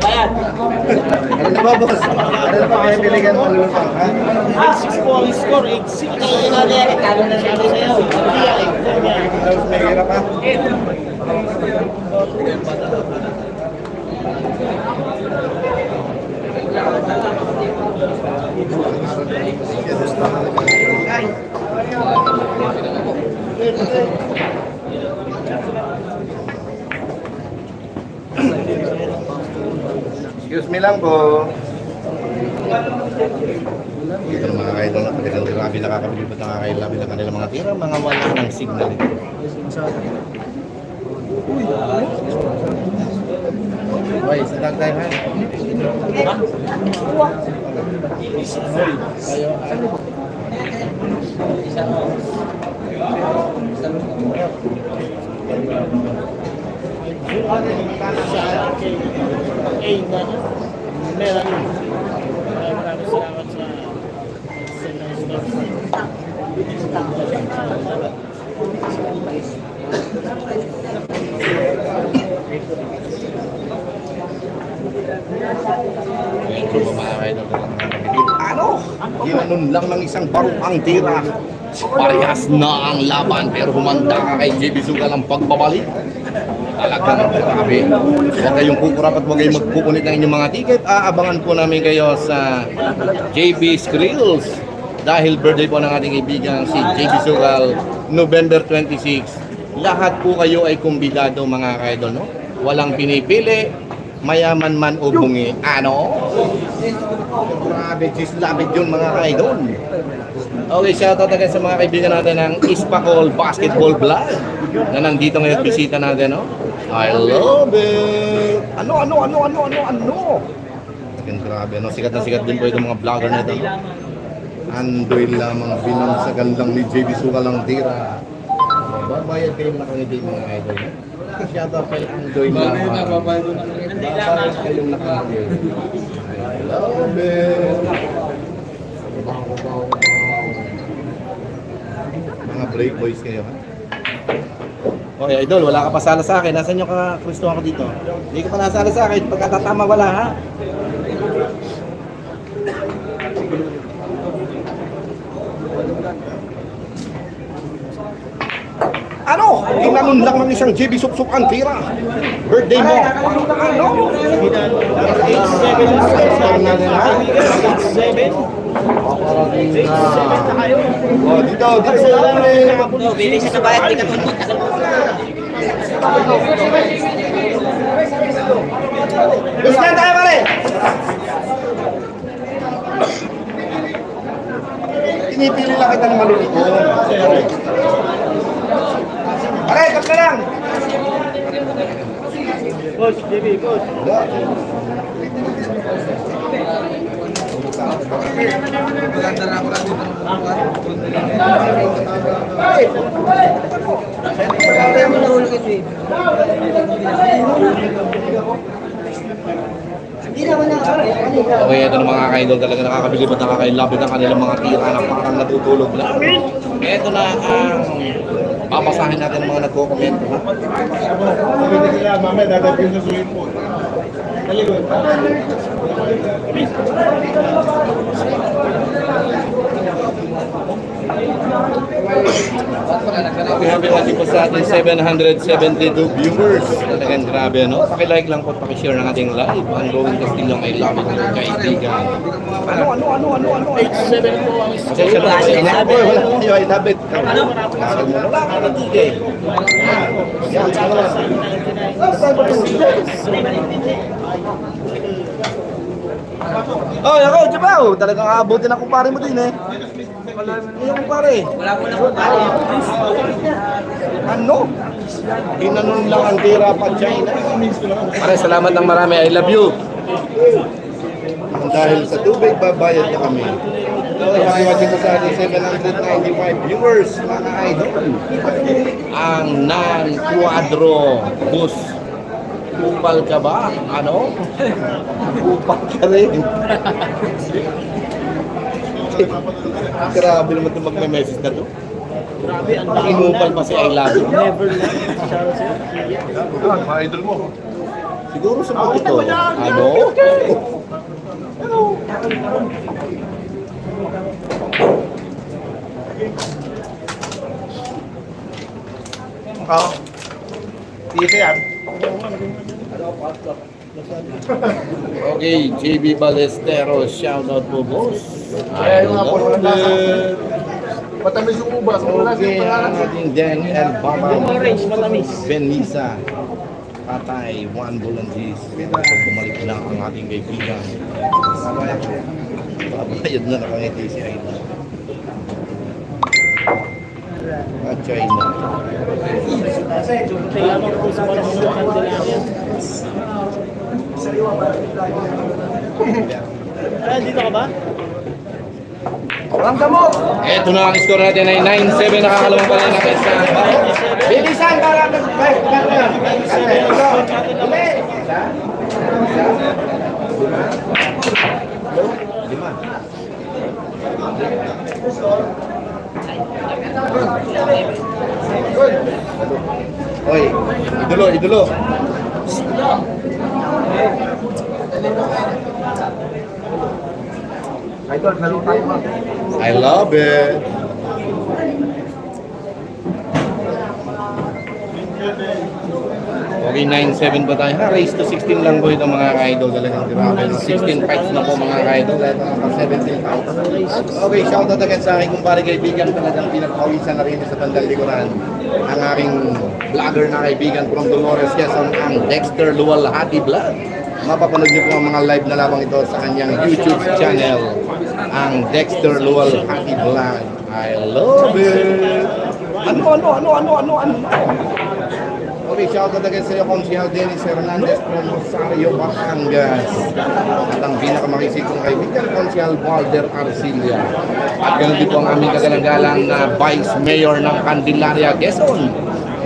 Bayad. Ano na ba, boss? Ano na ba kayo biligan mo lupang, ha? 8-6 po ang score, 8-6. Talo na siya sa'yo. Tapos may hirap, ha? Excuse me lang po. Ito ng mga kaidol na talagang grabe nakakabilib at nakakailabi ng kanilang mga tira, mga wala ng signal ito. Uy, sadang tayo ha? Sa kay Aina meron maraming salamat sa Ano? Ginanon lang ng isang barok ang tira. Parehas na ang laban pero humanda ka kay JB Sugal ang pagbabalik. Talagang grabe. Huwag kayong kukurap at huwag kayong magpupunit ng inyong mga ticket. Aabangan po namin kayo sa JB Skrills. Dahil birthday po ng ating kaibigan si JB Sugal, November 26. Lahat po kayo ay kumbidado mga kaidol, no? Walang pinipili, mayaman man o bungi. Ano? Grabe, gislabit yun mga kaidol. Okay, shoutout agad sa mga kaibigan natin ng Ispacol Basketball Vlog na nandito ngayon bisita natin, no? I love it! Ano? Talagang grabe. Ano, sikat na sikat din po itong mga vlogger na ito. Andoy lamang binansagan lang ni JB Sukal ang tira. Babayad kayo nakangiti mga idol. Shout out kay Andoy lamang. Babayad kayong nakangiti. I love it. Mga break boys kayo ha. Okay, idol, wala ka pasala sa akin. Nasaan yung ka-Kristo ako dito? Hindi ka pa nasala sa akin. Pagkatatama wala ha. Ano? Ginanon lang ng isang JB Suksuk ang tira. Birthday mo. Ano? 8-7. Oh, dito lang. Bilis sa bayad, di ka tuntut. Gusto na tayo pare. Pinipili lang kita ng malulito. Pare, kap ka lang. Coach, JB, coach. Okay, ito ng mga ka-idol talaga nakakabilib at nakakailapit ang kanilang mga tira na parang natutulog lang. Ito na ang papasahin natin ang mga nagko-comment. Mamaya dadating sa swimming pool. Happy watching po sa ating 772 viewers. Talagang grabe, no? Pakilike lang po at pakishare ng ating live. Ang Gawin Castillo ay lapit ng kaibigan. Ano? 8-7 po ang Pasensya na po. Wala tayo, I love it. Kasal mo na lang, natigay. Yan, ano lang. Oh, ako, Jabaw. Talagang aabutin ang kumpare mo din eh. Ano kumpare? Wala ko na po tayo. Ano? Ginanon lang ang tira pa China. Pare, salamat ng marami. I love you. Dahil sa tubig, babayad na kami. Happy watching ko sa ating 795 viewers, mga idol. Ang non-quadro bus. Kupal ka ba? Ano? Kupal ka rin. Grabe naman itong magme-message na to. Grabe, ang dami Pakingupal pa si I love you. Never left. Shoutout sa'yo. Mga idol mo. Siguro sa mga ito. Ano? Oo. Dito yan. Okay, JB Ballesteros, shoutout po boss. Kaya yung mga po wala nasa. Matamis yung ubas. Wala Okay, ang ating Dan L. Baba. Orange, matamis. Ben Misa. Patay, Juan Bulandis. Bumalik na ang ating kaibigan. Babayad na nakangiti si Aida. At China. Lamang po sa mga Candelaria. Dito ka ba? Ito na ang score natin ay 9-7. Nakakalawang pa rin natin sa bilisan para Oy, idolo. Idol, lalo tayo ba? I love it. Okay, 9-7 pa tayo. Race to 16 lang po ito mga ka-idol. Talagang grabe. 16 fights na po mga ka-idol. Ito ang 17 fights. Okay, shoutout agad sa aking kumpare kaibigan. Talagang pinagpawisan na rin sa bandang likuran. Ang aking vlogger na kaibigan from Dolores, Quezon, ang Dexter Luwalhati Vlog. Mapapanood niyo po ang mga live na labang ito sa kanyang YouTube channel. Ang Dexter Luwalhati Vlog. I love it! Ano? Okay, shoutout again sa iyo, Consihal Dennis Hernandez from Rosario, Batangas. At ang pinakamakisig kong kaibigan, Consihal Walter Arcilia. At ganoon din po ang aming kagalang-galang na Vice Mayor ng Candelaria, Quezon.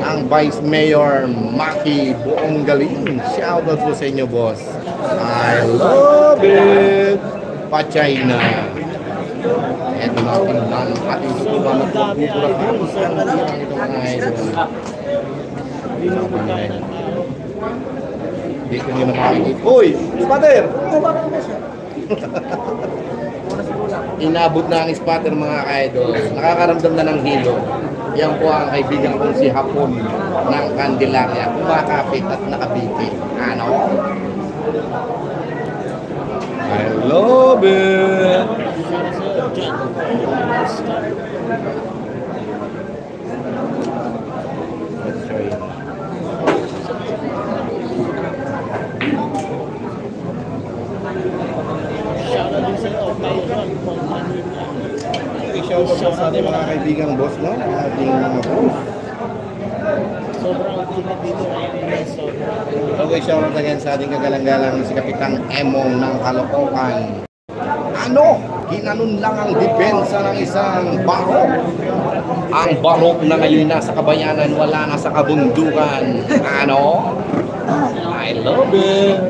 Ang Vice Mayor Maki Buong Galing. Shoutout po sa inyo, boss. I love it! Pachay na. Ito natin lang ating sutuban at magpupulat po sa ito mga idol. Hindi ko nyo nakakikita. Uy! Spatter! Inabot na ang spatter mga idol. Nakakaramdam na ng hilo. Yan po ang kaibigan kong si Hapon ng Candelaria. Kumakapit at nakabiti. Ano? I love it! I-shoutout po sa ating mga kaibigang boss, no? Ating mga boss. Sobrang init dito ngayon. Okay, shoutout again sa ating kagalang-galang si Kapitang Emong ng Kalokohan. Ano? Ginanon lang ang depensa ng isang barok. Ang barok na ngayon nasa kabayanan, wala na sa kabundukan. Ano? I love it.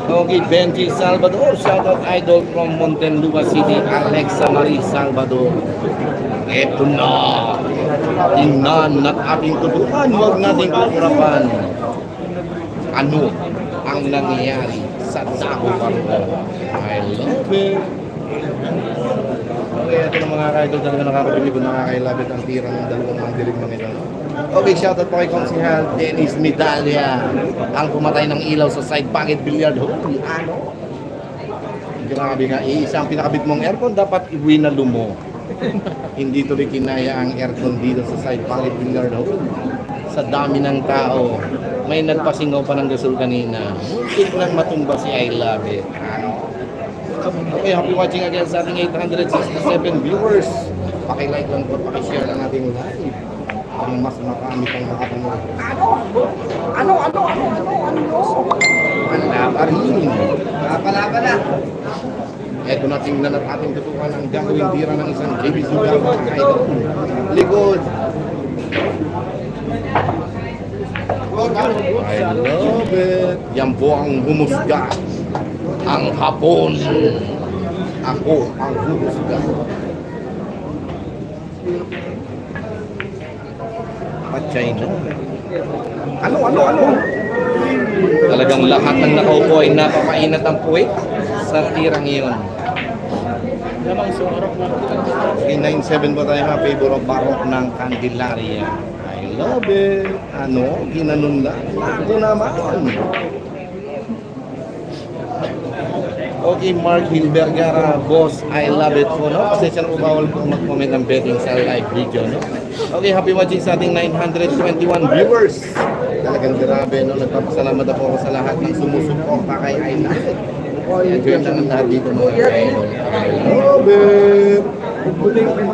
Okay, Benji Salvador, shoutout idol from Montenlupa City, Alexa Marie Salvador. Eto na, tingnan at ating tutukan, huwag nating pagkurapan. Ano ang nangyayari sa Taco Barrio? I love it. Okay, ito na mga ka-idol, talaga nakakabilib na nakakailabit ang tira ng dalawang mga dirigmang ito. Okay, shoutout po kay Consihal Dennis Medalla, ang pumatay ng ilaw sa side pocket billiard hole. Ano? Grabe nga, isang pinakabit mong aircon, dapat iwinalo mo. Hindi tuloy kinaya ang aircon dito sa side pocket billiard hole. Sa dami ng tao, may nagpasingaw pa ng gasol kanina. Muntik lang matumba si I love it. Ano? Okay, happy watching again sa ating 867 viewers. Paki-like lang po, paki-share lang natin live. Ang mas marami pang makapanood. Ano? Wala pa rin. Pala. Eto na, tingnan at ating tutukan ang gagawing tira ng isang JB Sugama. Idol. Likod. I love it. Yan po ang humusga. Ang Hapon. Ako ang humusga. China. Ano? Talagang lahat ng nakaupo ay napakainat ang puwit sa tirang iyon. Lamang sumarap na. Okay, 9-7 po tayo mga favor of barok ng Candelaria. I love it. Ano? Ginanon lang. Ito naman. Okay, Mark Hilbergara, boss, I love it po, no? Pasensya na po, bawal po mag-comment ng betting sa live video, no? Okay, happy watching sa ating 921 viewers. Talagang grabe, no? Nagpapasalamat na po ako sa lahat ng sumusuporta kay I love it. Enjoy na ng lahat dito, mga idol. I love it.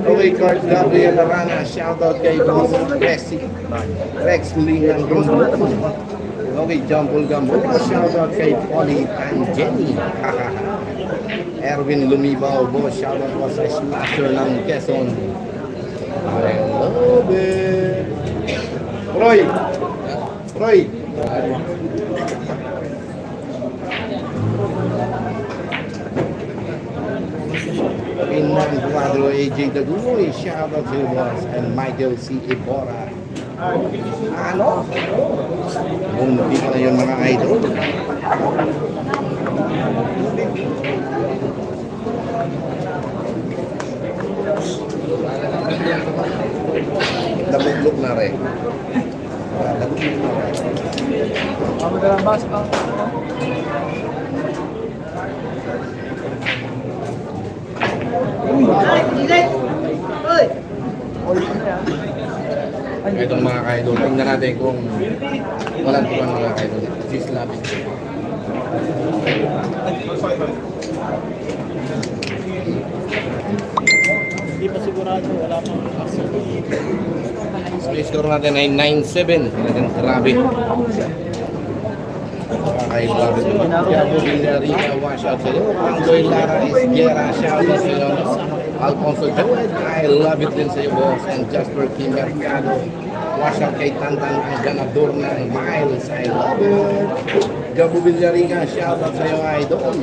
Okay, Card Gabriel Arana, shoutout kay boss Rex Lee ng Grupo. Okay, Jumble Gumbo, shoutout kay Polly and Jenny. Erwin Lumibaw, boss, shoutout po sa Slasher ng Quezon. I love it. Roy! Pinang Cuadro, AJ Dagunoy, shoutout to boss, and Michael C. Ibora. Ano? Munti pa na yun mga idol. Nabuglok na rin. Itong mga kaidol, tingnan natin kung walang tuwan mga kaidol. Sislapin. Hindi pa sigurado, wala pang action. Space score natin ay 9-7. Talagang grabe. Kahit grabe. Tiago Villarreal, wash out sa'yo. Anggoy Lara Esguera, shout out sa'yo. Alfonso Joed, I love it din sa'yo, boss. And Jasper Kim Mercado, wash out kay Tantan, ang ganador ng Miles. I love it. Gabo Villarreal, shout out sa'yo, idol.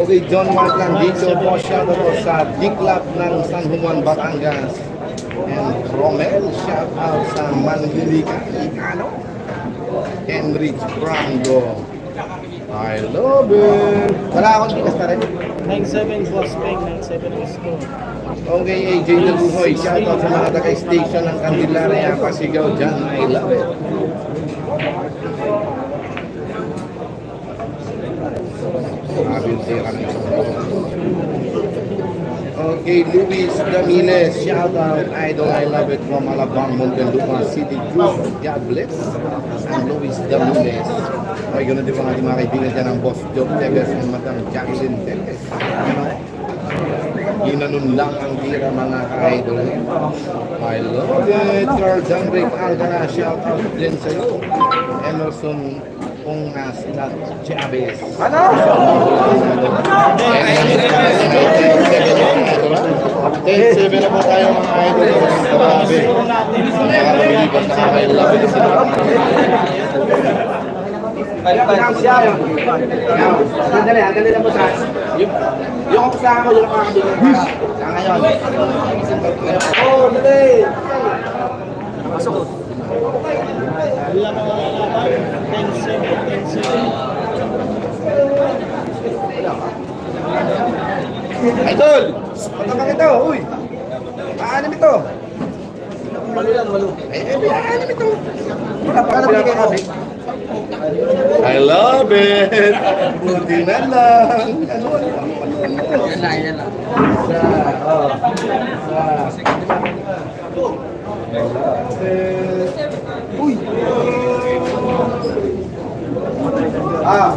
Okay, John Mark Landito, boss, shout out sa D-Club ng San Juan, Batangas. And Romel, shout out sa Manlilica, Icano. Henrich Brango, I love it. Wala akong tikas na rin. 9-7 was Peg, 9-7 was score. Okay, AJ Daluhoy, shout out sa mga taga-station ng Candelaria, Pasigaw dyan, I love it. Grabe yung tira ng isang bako. Okay, Luis Damiles, shout out, idol, I love it from Alabang, Muntinlupa City Group, God bless. And Luis Damiles. Okay, ganoon din mga kaibigan dyan ng Boss Joe Teves and Madam Jacqueline Teves. Ginanon lang ang tira mga ka-idol. I love it. Charles Henrik Alcana, shout out din sa'yo. Emerson Pungas na Chavez. Ano? 10-7 na po tayo mga idol. Grabe. Nakalamigas na kami. Love it sila. Andali na po sa Yung kasama ko, yung makakabili ka. Sa ngayon. Oh, dali! Wala mga laban, 10-7, 10-7. Idol! Patapang ito, uy! Aanim ito! Aanim ito! Wala pa ka na kami. I love it! Buti na lang! Yan lang. Uy! Ah!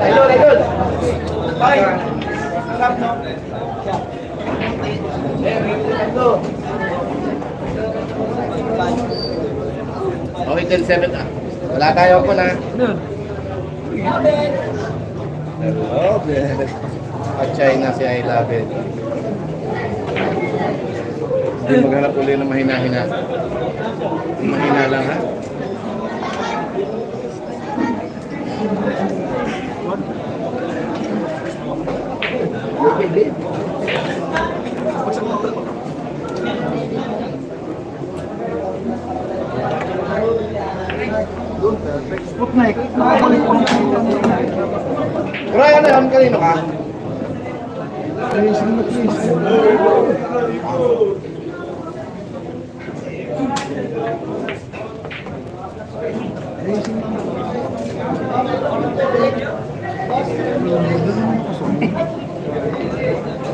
Idol! Bye! Okay, 10-7 ah. Wala tayo po na. I love it. At China si I love it. Hindi maghanap ulit ng mahina-hina. Mahina lang ha. Brian, ano yan? Kanino ka?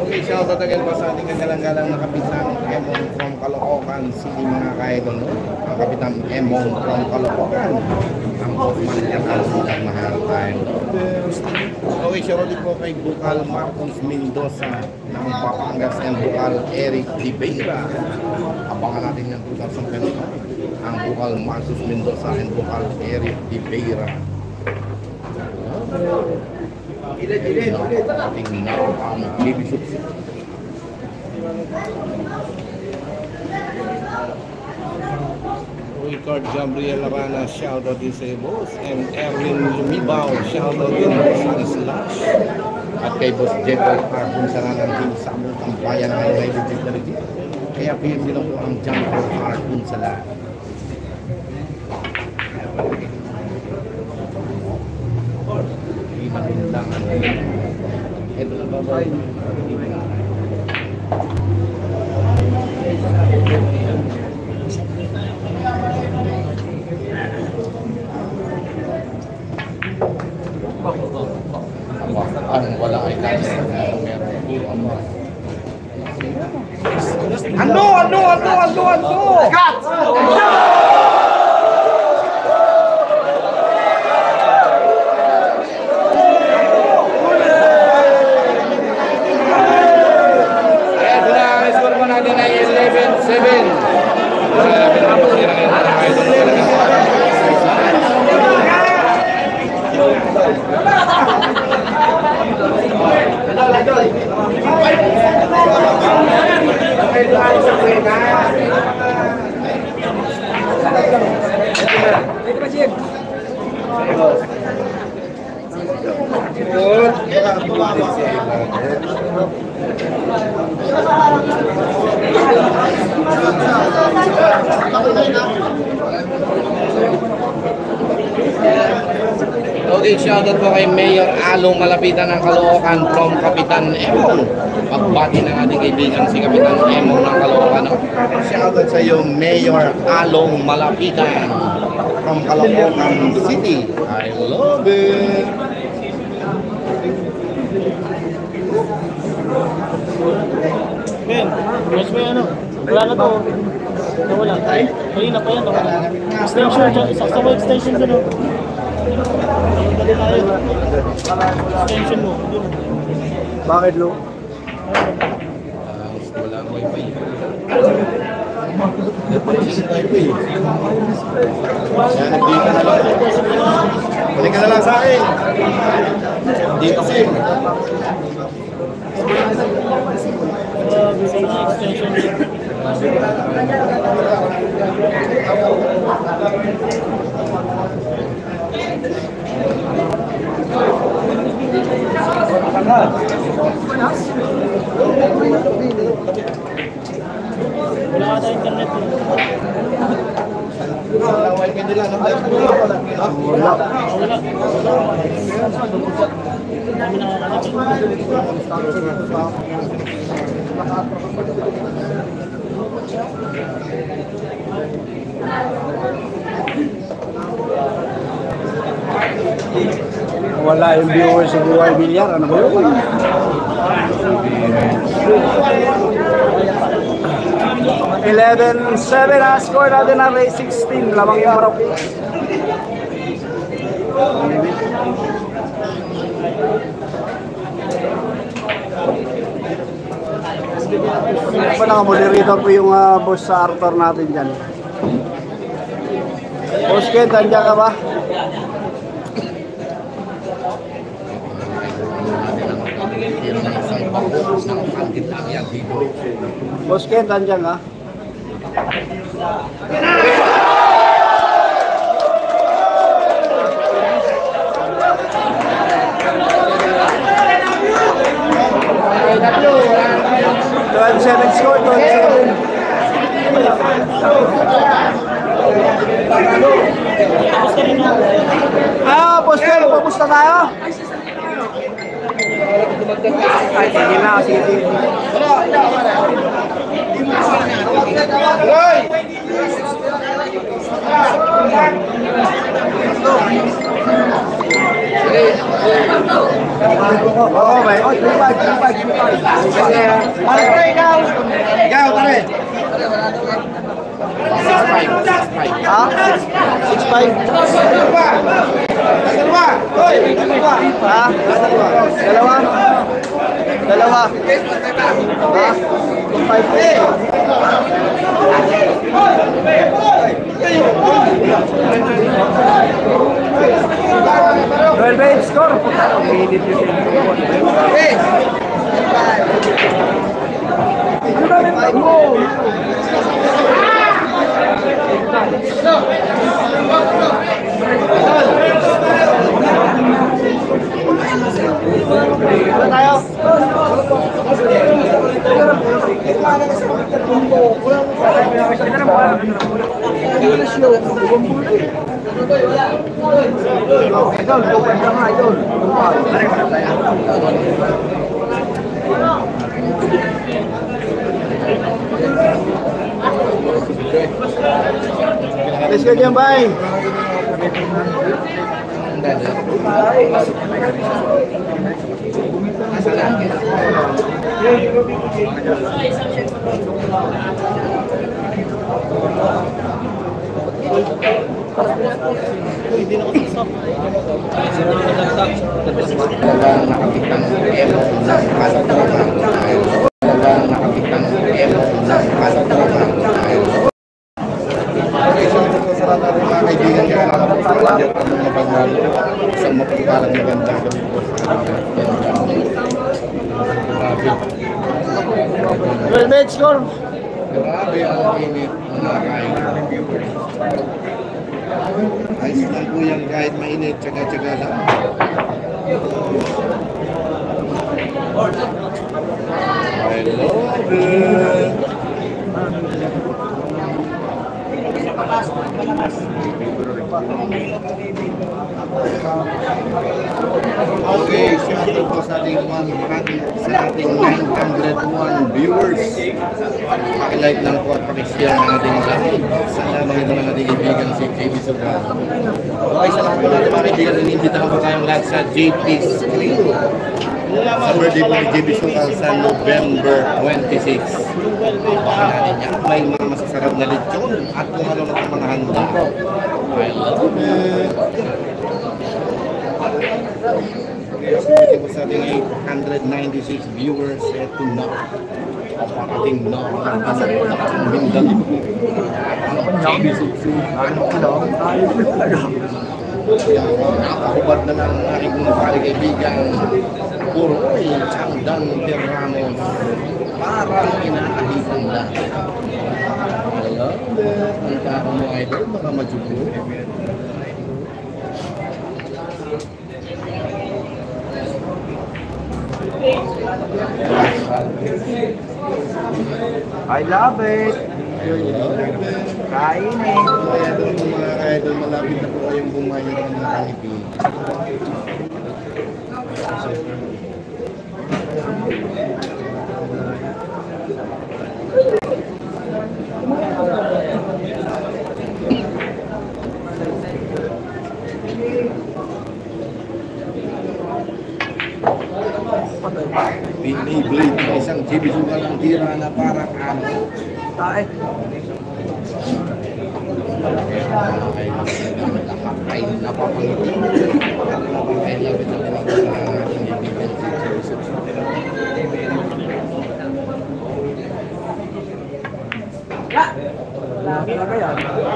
Okay, shout out again pa sa ating kagalang-galang na Kapitan Emong from Caloocan City mga ka-idol. Ang Kapitan Emong from Caloocan. Ang Bosman Yatal at mahal tayo. Okay, shout out po kay Bukal Marcos Mendoza ng Papangas and Bukal Eric Ribeira. Abangan natin yan 2025. Ang Bukal Marcos Mendoza and Bukal Eric Ribeira. Ating nakapang baby soup. Ricard Gabriel Arana, shout out din sa boss. And Erwin Lumibaw, shout out din sa Slash. At kay Boss Jekyll Carbon sa nanang din sa among kampayan ng United Technology. Kaya PM nila po ang Jumper Carbon sa lahat. Ito na babay. Ang wala ay kasi Ano? Cut! Natin ay Okay, shoutout po kay Mayor Along Malapitan ng Caloocan from Kapitan Emong. Pagbati ng ating kaibigan si Kapitan Emong ng Caloocan. Shoutout sa iyo, Mayor Along Malapitan from Caloocan City. I love it! Ben, mas may ano? Wala na to. Nawala. Kanina pa yan, nawala. Extension dyan. Isaksa mo extension dyan. Dali tayo. Extension mo. Bakit, Lo? Wala ang wifi. Dito na lang. Balik ka na lang sa akin. Dito sim. Bisa na extension dyan. Wala ka tayo internet eh. Wala. Kami Wala yung viewers sa Buhay Bilyar. Ano ba yun? (11-7) na score natin na race 16. Lamang yung marap. Pa naka-moderator po yung boss sa Arthur natin dyan. Boss Ken, nandiyan ka ba? Boss Ken, nandiyan ka? (12-7) score, 12-7. Boss Ken, papusta tayo? Sige na, sige. Oo, may. Oh, 3-5. Tare, ikaw. Ikaw, tare. 6-5. Ha? 6-5. Dalawa. Ha? Dalawa. Ha? 12-8 score. Minute yun. Let's go dyan, bay. hindi na kasi stop. Talagang nakapitang Emong ng Caloocan. Talagang nakapitang Emong ng Caloocan. Sa lahat ng mga kaibigan kaya nakapagpapalagyan ng mga pagmalo sa mapagpalang maganda. gabi po sa grabe. Well, made score. Grabe ang init mga kaibigan. Ayos lang po yan kahit mainit, tsaga-tsaga lang. I love it! Okay, shout out po sa ating 901 viewers. Paki-like lang po at paki-share ng ating live. Salamat ito ng ating kaibigan si JP Sugal. Okay, salamat po natin mga kaibigan. Ininditahan po tayong lahat sa JP Screen. Sa birthday po ni JP Sugal sa November 26. Baka natin yan. May mga masasarap na lechon at kung ano na mga handa. I love it! Ito po sa ating 896 viewers. Ito na. Ating na. Mindanao. Nakahubad na ng aking mga kaibigan. Puroy Chandan Terramos. Parang inaahitan lang. Hello. Ang tao mo idol, mga majubo. I love it. Kain eh. Kaya doon mga idol, malapit na po kayong bumayo ng mga kanipin. Biniblade ng isang JB Sugal ang tira na parang ano. Tae. Ay, napapangiti. Ay, lapit na lang sa ating kaibigan si JB Sugal.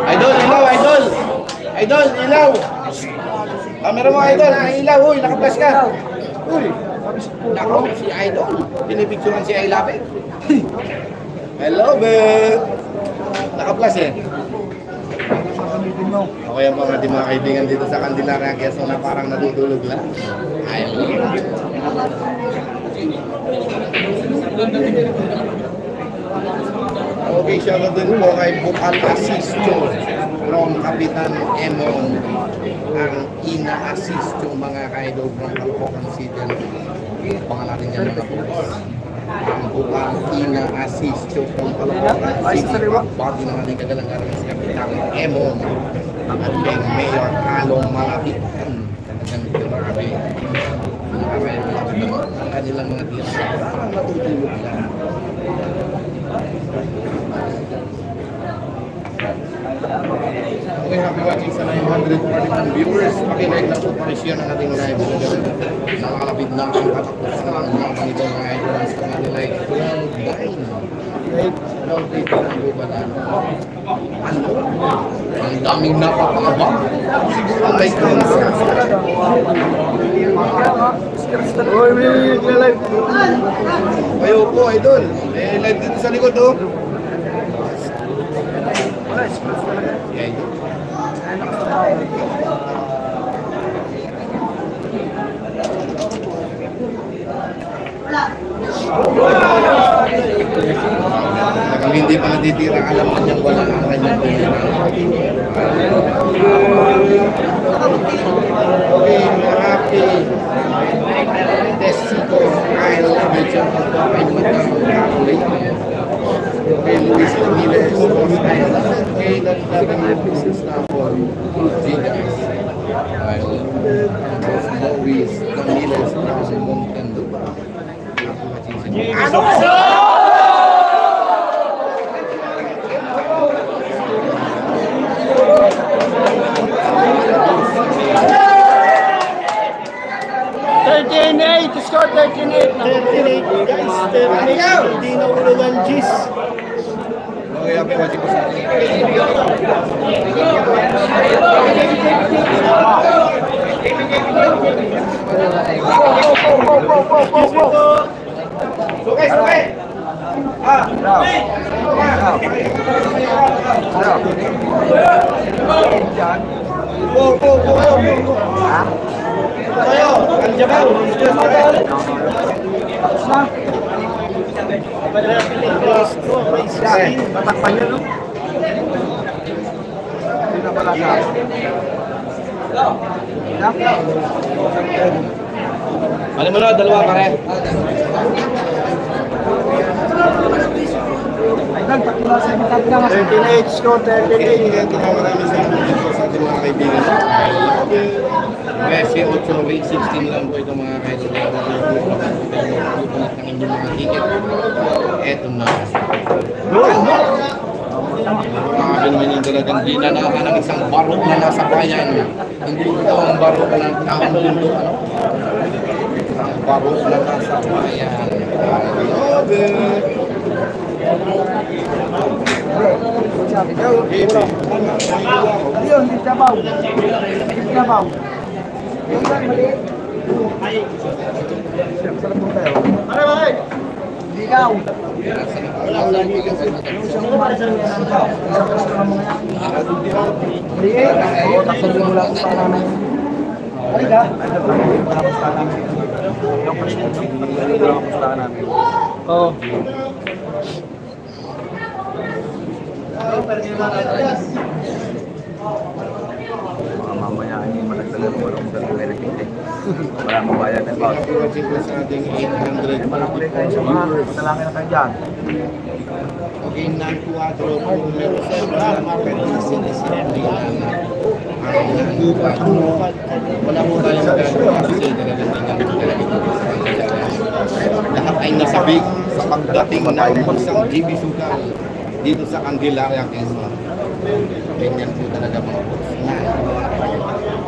Idol, ilaw, idol! Idol, ilaw! Camera mo, idol, ilaw, uy, naka-flash ka! Uy! Nako, si Idol. Pinipicturean si I Love It. I love it. Naka-plus eh. Okay ang mga ating mga kaibigan dito sa Candelaria, Quezon na parang natutulog lang. I love it. Okay, shout out din po kay Bukal Asisto from Kapitan Emon. Ang ina-assist yung mga kaidol from Caloocan City. Pangalan natin dyan mga pulis. Ang Bukal ina-assist yung from Caloocan City. Bati ng ating kagalang-galang si Kapitan Emon. At kay Mayor Along Malapitan. Ganito marami. Ang kanilang mga tira. Parang matutulog lahat. Okay, happy watching sa 941 viewers. Pakilike lang po pa-share ng ating live. Nakakalapit na ang katapos na ang mga ganito mga idol sa mga like 12-9. Long take lang po ba na? Ano? Ang daming napapangaba. Siguro ang may concert. Uy, may live. Kayo po, idol. May live dito sa likod, oh. Okay. Kung hindi pa natitira, alam na niyang wala ang kanyang tira. Okay, happy. Testico, I love it. Okay, Luis Ramirez, okay, that's for Gigas. I love Luis Ramirez from Montenegro. Score 13-8 na. 38 guys, 38. Hindi na ulo ng G's. Okay, happy watching po sa akin. Tatakpan niya, no? Bali mo na, dalawa pare. Ay, nagtakla sa imitag na. 13-8 score, 13-8. Maraming salamat po sa ating mga kaibigan. Kasi 8 rate 16 lang po itong mga kaibigan. Pupunit ng inyong mga ticket. Eto na. Grabe naman yung talagang dinanakan ng isang barok na nasa bayan. Hindi ito ang barok ng taong mundo. Ang barok na nasa bayan. Ayun, di Davao. Di Davao. Sarap mo tayo. Ligaw. Oo, taksan mo lang sa namin. Halika. Oo. Mamaya hindi malagdagan mo lang sa electric. Wala mabayad ng bawat. Sa ating 800. Malapulay kayo sa mga panalangin na kayo dyan. Okay, ng 4 numero sa market na sinisinabihan wala mo tayong magagawa kasi talagang lahat ay nasabik sa pagdating ng isang GB Sugar dito sa Candelaria, Quezon. Ganyan po talaga mga boss na.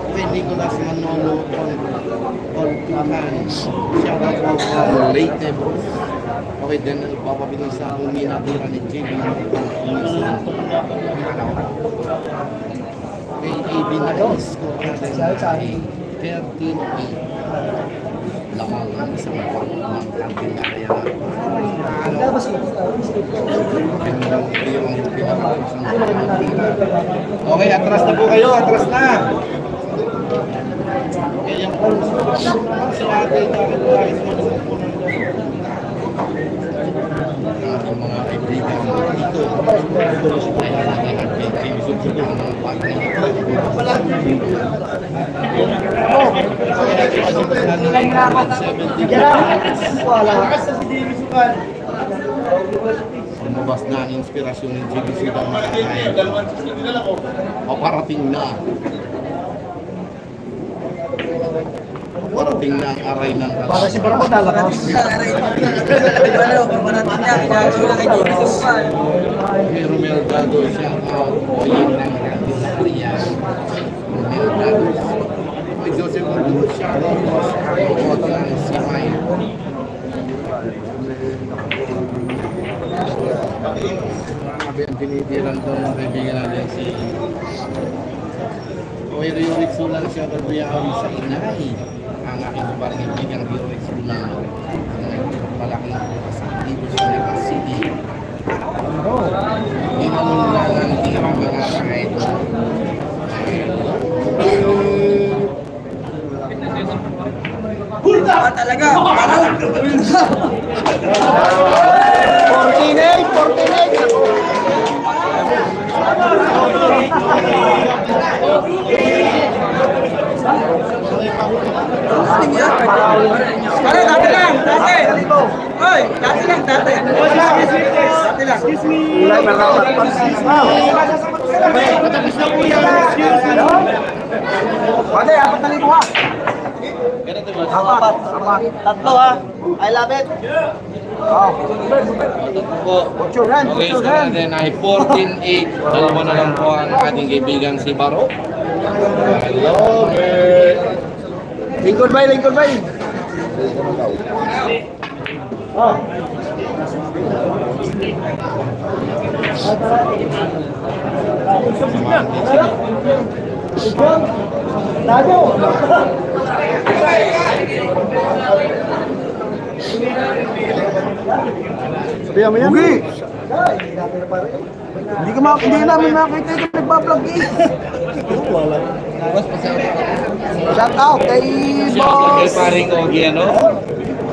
Okay, Nicolas Manolo Olcaman. Shout out po from Leyte, boss. Okay, then papabilis sa uminatira ni JB. Okay, AB na is ko natin ay 13-8. Lamang ang isang pang ng Candelaria. Okay, atras na po kayo, atras na. Okay, yung sa atin mga kaibigan dito ay natin susubukan ng lumabas na ang inspirasyon ng GBC ng mga paparating na parating na ang aray ng Para si Barako dalakas. Romel Gago siya ang oyin ng Candelaria. Romel Gago. May Joseph Maduro siya ang oyin ng Simay. Grabe ang tinitiran doon ng kaibigan natin si Oy Rio Rixulan siya kalbuyawi sa inay. Ang aking parang kaibigan Rio Rixulan. Malaking sa Tibos sa Negros City. Ginanong lang ang tira mga kahit. Talaga! 48. Pare, dati lang! Dati! Hoy! Dati lang! Dati! Dati lang! Ulay, marapat pa. Matapos na po yan. Excuse me. Pwede, 4,000 ha. Apat. Tatlo ha. I love it. Oh. Okay, sa natin ay 14-8. Dalawa na lang po ang ating kaibigan si Baro. I love it. Lingkod bay. Oh. Tago! Sabihan mo yan. Ugi! Hindi namin nakita yung nagpa-vlog eh. Shout out kay Kay paring Ogie, ano?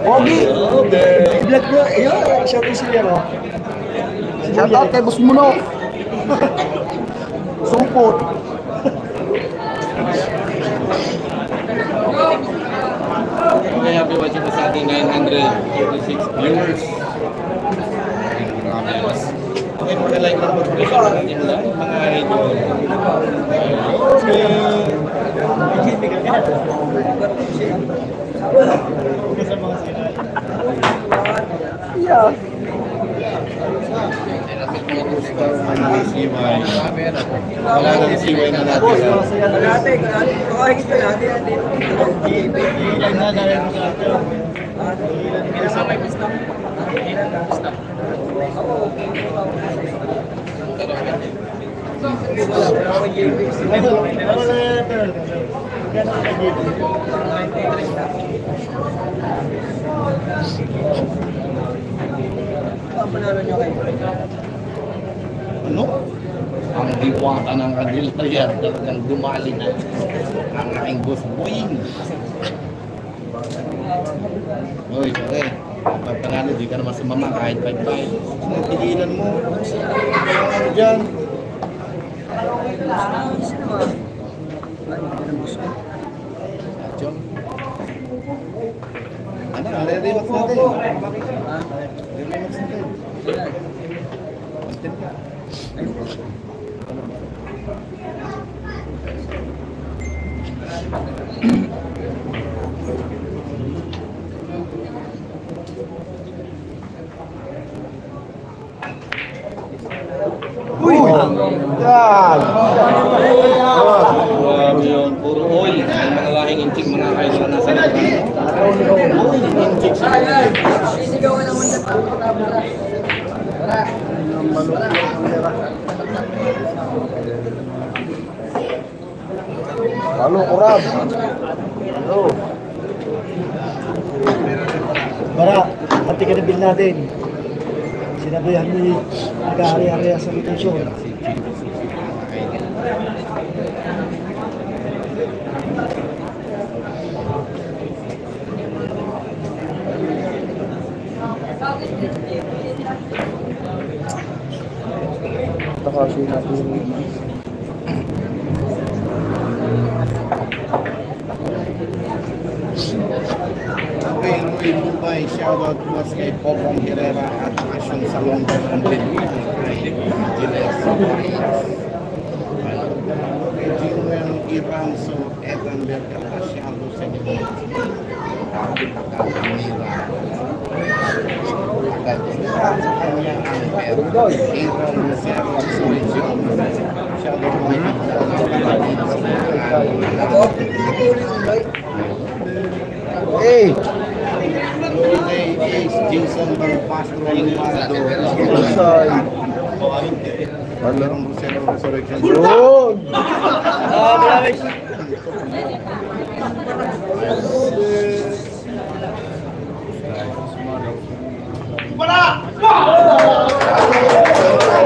Ogi. Vlog ko, ayun, shout out siya, no? Shout out kay Boss Muno. Sumpot. Okay, happy watching po sa ating 946 viewers. Okay, like lang mag-video natin lang, mga idol. Yeah. CY. Wala nang CY na natin. Ano? Ang diwata ng kanila yan, talagang dumali na ang aking boss boying. Uy, pare, pag panalo, di ka naman sumama kahit 5-5. Tigilan mo. Ano dyan? Atyon. Ano, re-relax natin. Re-relax natin. Content ka. Uy! Yan! Grabe yun, puro oil. May mga lahing inchik, mga kayo na nasa loob. Inchik siya. Halo, kurab. Halo. Bara, pati ka na bill natin. Sinabihan ni nag-ahari-ahari sa retention. Ito kasi natin. Okay, Roy Mumbai, shoutout po kay Popong Herrera at Asyong Salong ng Benito kay Giles Soares. Kay Jimwell Iranzo, Edan Berkata, shoutout sa inyo. Kakamira. Sa kanya ang pero. Aaron Lucero, Sorejon. Shoutout po kay Hey! Jason Balpastro Lombardo. Parang Lucero Resurrection. Yun!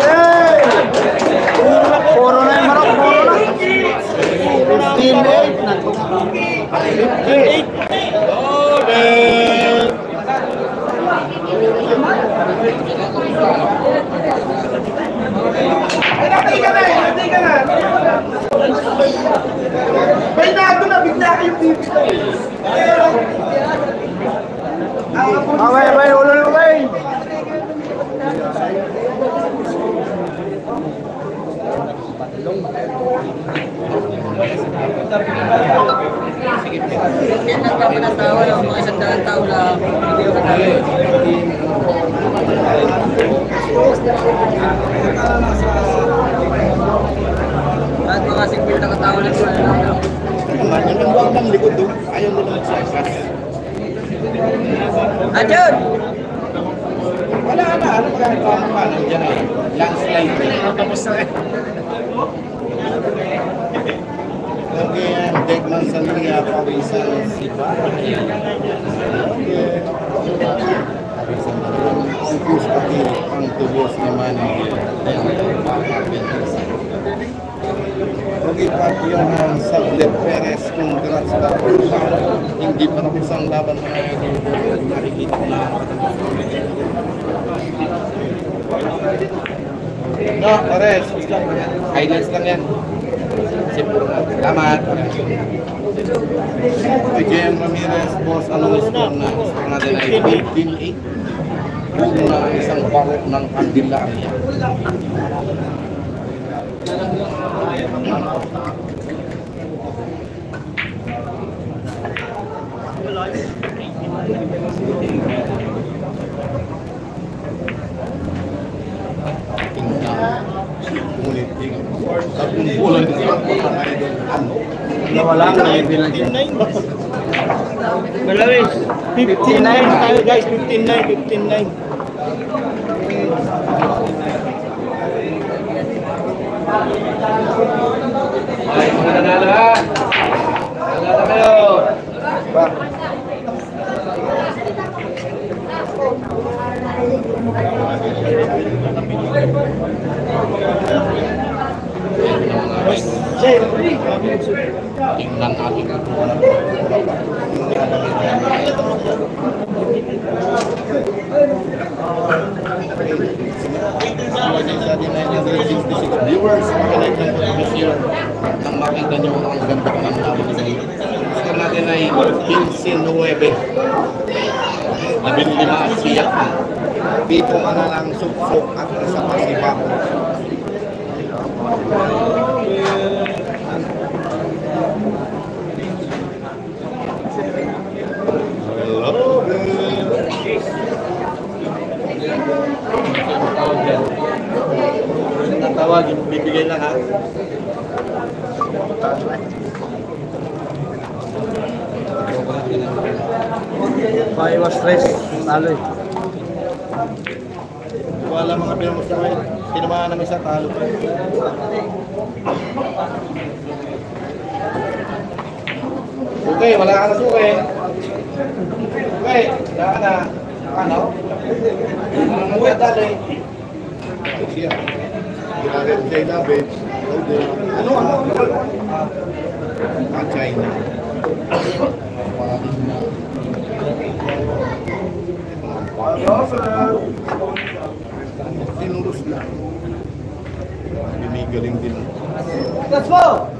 Hey! Puro na yung manok, puro na. 15-8 na. 15-8. Bay, ulo na bay. Yan ang papanatawa ng mga 100 tao lang. Hindi ko at mga 50 katao lang sa Yung nagbuwag ng likod doon, ayaw nila magsakas. Adyon! Wala na, ano magagawa pa? Nandiyan eh. Landslide eh. Tapos na eh. Again, Degman Sanlia, Pawisan, Sipa. Ang pati ang tubos naman Mag-ipat yun ang Sablet Perez, congrats ka. Hindi pa tapos ang laban na nakikita na. No, Perez, highlights lang yan. Salamat. JM Ramirez, boss, anong score na? Score natin ay 15-8. Kung na isang barok ng Candelaria. Ngunit, tatlong bulan siya ano? Nawala ang level na dyan. 59 tayo guys, 59. Ay, mga nanalo ha! Nanalo kayo! Tingnan natin ang viewers, makinig ng pag-share nang makita nyo ang ganda ng laban sa iyo. Gusto natin ay 15-9. 15 at siyak na. Dito ka na lang suksok at isa pa si Paco. Hello. Tawagin, bibigay lang ha. Paiwas stress. Talo eh. Wala mga pinamasaray. Tinamaan namin sa talo. Okay, wala ka na suki. Okay, wala ka na. Ano? Ano ka dali? Siya. Ginagawa siya ilabit. Ano? China. Tinurus na. Binigaling din. Let's go!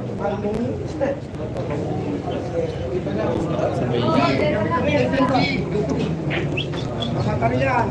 Makakariyan.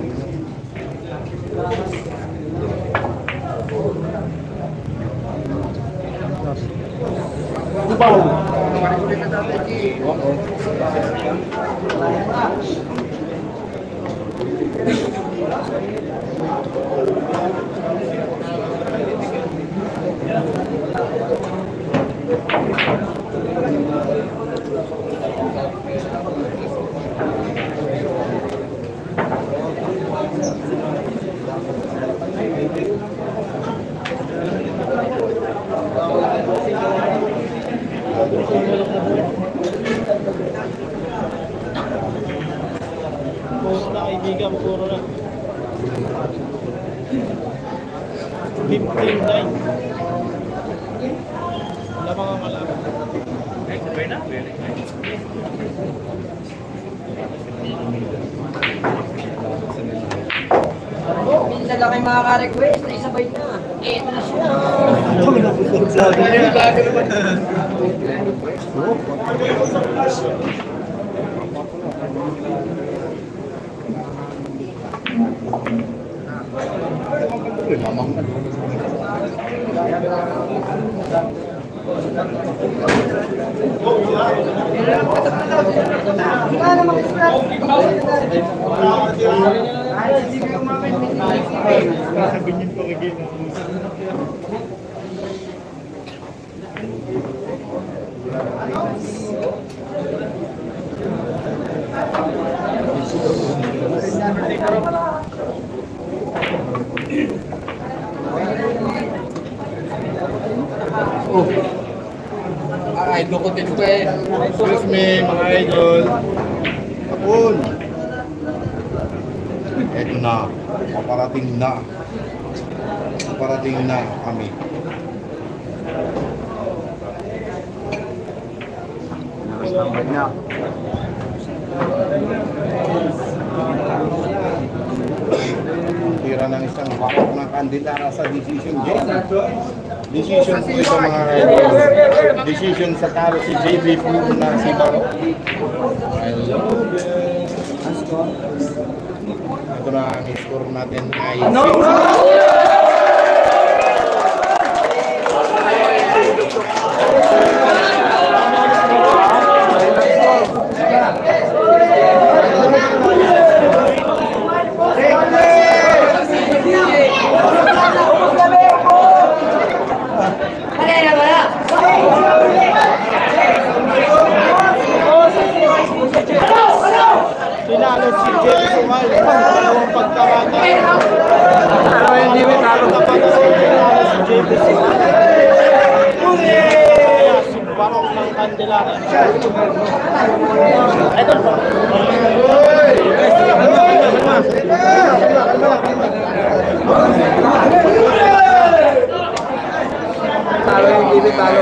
Puro na kaibigan, puro na. 15-9. Wala mga malaman. Minsan lang kayo makaka-request na isabay na. Ito na siya. dukutin ko eh. Excuse me, mga idol. Kapun. Eto na. Paparating na. Paparating na kami. Naras ng kanya. Tira ng isang bakit ng kandidata sa decision game. Decision po ito mga idol. Decision sa talo si JB po na si Baro. Ito na ang score natin ay Tinalo si Jerry Sumal. Dalawang pagkakata. ano yung hindi mo talo? Tinalo si Jerry Sumal. Kaya si Barok ng Candelaria. Ito po. Talo yung hindi mo talo.